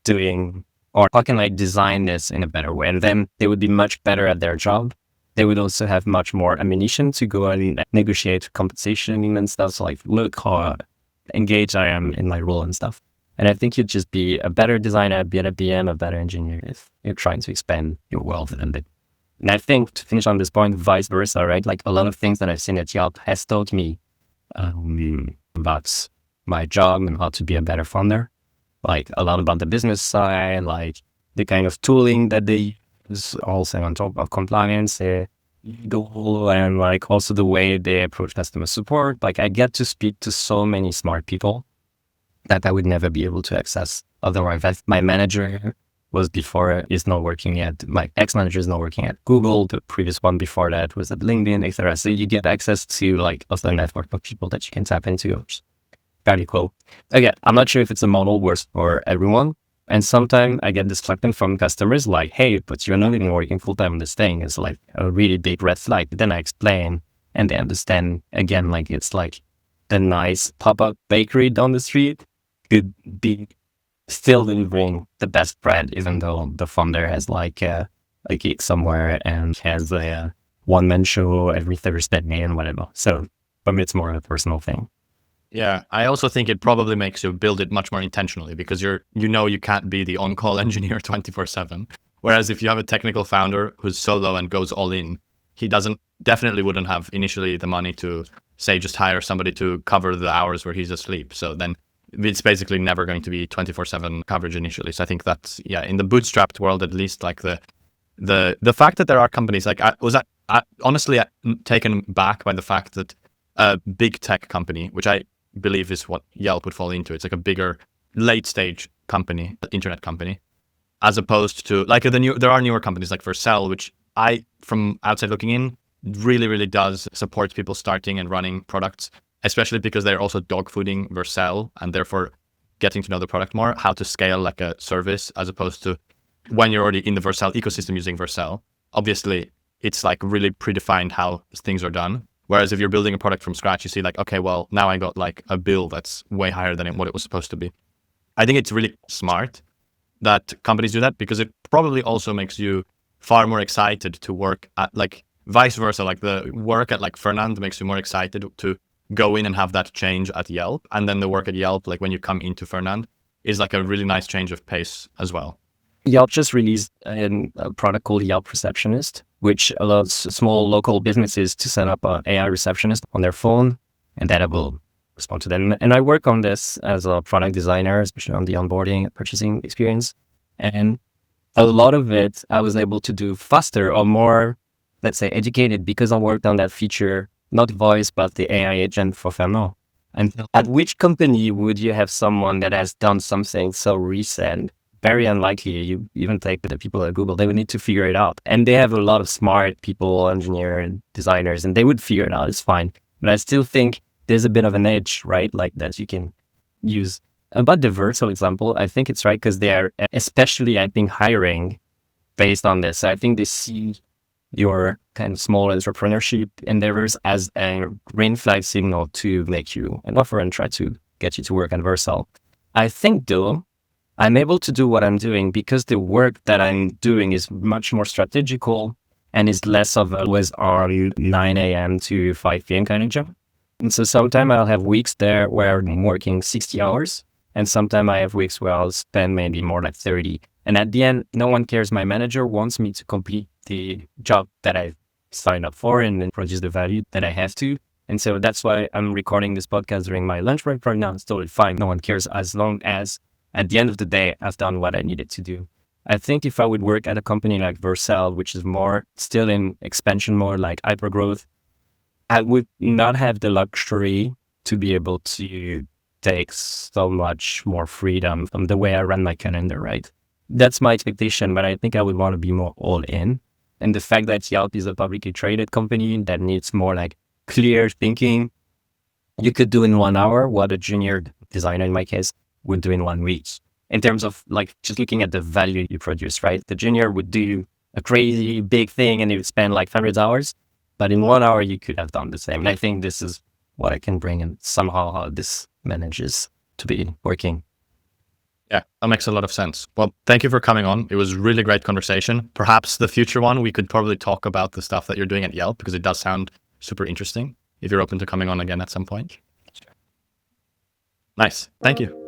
doing, or how can I design this in a better way? And then they would be much better at their job. They would also have much more ammunition to go and negotiate compensation and stuff. So like, look how engaged I am in my role and stuff. And I think you'd just be a better designer, a better PM, a better engineer if you're trying to expand your wealth a little bit. And I think to finish on this point, vice versa, right? Like a lot of things that I've seen at Yelp has taught me about my job and how to be a better founder. Like a lot about the business side, like the kind of tooling that they use, also on top of compliance, legal, and like also the way they approach customer support. Like I get to speak to so many smart people that I would never be able to access otherwise. My manager was before, is not working at, my ex-manager is not working at Google. The previous one before that was at LinkedIn, etc. So you get access to like also a network of people that you can tap into, which is very cool. Again, I'm not sure if it's a model works for everyone. And sometimes I get distracted from customers like, hey, but you're not even working full-time on this thing. It's like a really big red flag. Then I explain and they understand again, like it's like the nice pop-up bakery down the street could be still delivering the best bread, even though the founder has like a gig somewhere and has a one-man show every Thursday and whatever. So for me, it's more a personal thing. Yeah, I also think it probably makes you build it much more intentionally because you can't be the on-call engineer 24/7. Whereas if you have a technical founder who's solo and goes all in, he definitely wouldn't have initially the money to say just hire somebody to cover the hours where he's asleep. So then it's basically never going to be 24/7 coverage initially. So I think that's, yeah, in the bootstrapped world at least, like the fact that there are companies like I was honestly taken back by the fact that a big tech company, which I believe is what Yelp would fall into. It's like a bigger late stage company, internet company, as opposed to like there are newer companies like Vercel, which I, from outside looking in, really, really does support people starting and running products, especially because they're also dogfooding Vercel and therefore getting to know the product more, how to scale like a service, as opposed to when you're already in the Vercel ecosystem using Vercel. Obviously, it's like really predefined how things are done. Whereas if you're building a product from scratch, you see like, okay, well, now I got like a bill that's way higher than what it was supposed to be. I think it's really smart that companies do that because it probably also makes you far more excited to work at, like vice versa, like the work at like Fernand makes you more excited to go in and have that change at Yelp. And then the work at Yelp, like when you come into Fernand, is like a really nice change of pace as well. Yelp just released a product called Yelp Receptionist, which allows small local businesses to set up an AI receptionist on their phone, and that will respond to them. And I work on this as a product designer, especially on the onboarding and purchasing experience. And a lot of it I was able to do faster or more, let's say, educated because I worked on that feature, not voice, but the AI agent for Fernand. And at which company would you have someone that has done something so recent? Very unlikely. You even take the people at Google, they would need to figure it out. And they have a lot of smart people, engineers, and designers, and they would figure it out. It's fine. But I still think there's a bit of an edge, right? Like that you can use. About the Vercel example, I think it's right because they are especially, I think, hiring based on this. I think they see your kind of small entrepreneurship endeavors as a green flag signal to make you an offer and try to get you to work at Vercel. I think though, I'm able to do what I'm doing because the work that I'm doing is much more strategical and is less of a always on 9 a.m. to 5 p.m. kind of job. And so sometimes I'll have weeks there where I'm working 60 hours And sometimes I have weeks where I'll spend maybe more like 30. And at the end, no one cares. My manager wants me to complete the job that I signed up for and then produce the value that I have to. And so that's why I'm recording this podcast during my lunch break right now. It's totally fine. No one cares as long as at the end of the day, I've done what I needed to do. I think if I would work at a company like Vercel, which is more still in expansion mode, like hyper growth, I would not have the luxury to be able to take so much more freedom from the way I run my calendar, right? That's my expectation, but I think I would want to be more all in. And the fact that Yelp is a publicly traded company that needs more like clear thinking, you could do in 1 hour what a junior designer in my case would do in 1 week. In terms of like just looking at the value you produce, right? The junior would do a crazy big thing and it would spend like hundreds of hours, but in 1 hour you could have done the same. And I think this is what I can bring and somehow how this manages to be working. Yeah, that makes a lot of sense. Well, thank you for coming on. It was really great conversation. Perhaps the future one, we could probably talk about the stuff that you're doing at Yelp because it does sound super interesting if you're open to coming on again at some point. Sure. Nice. Thank you.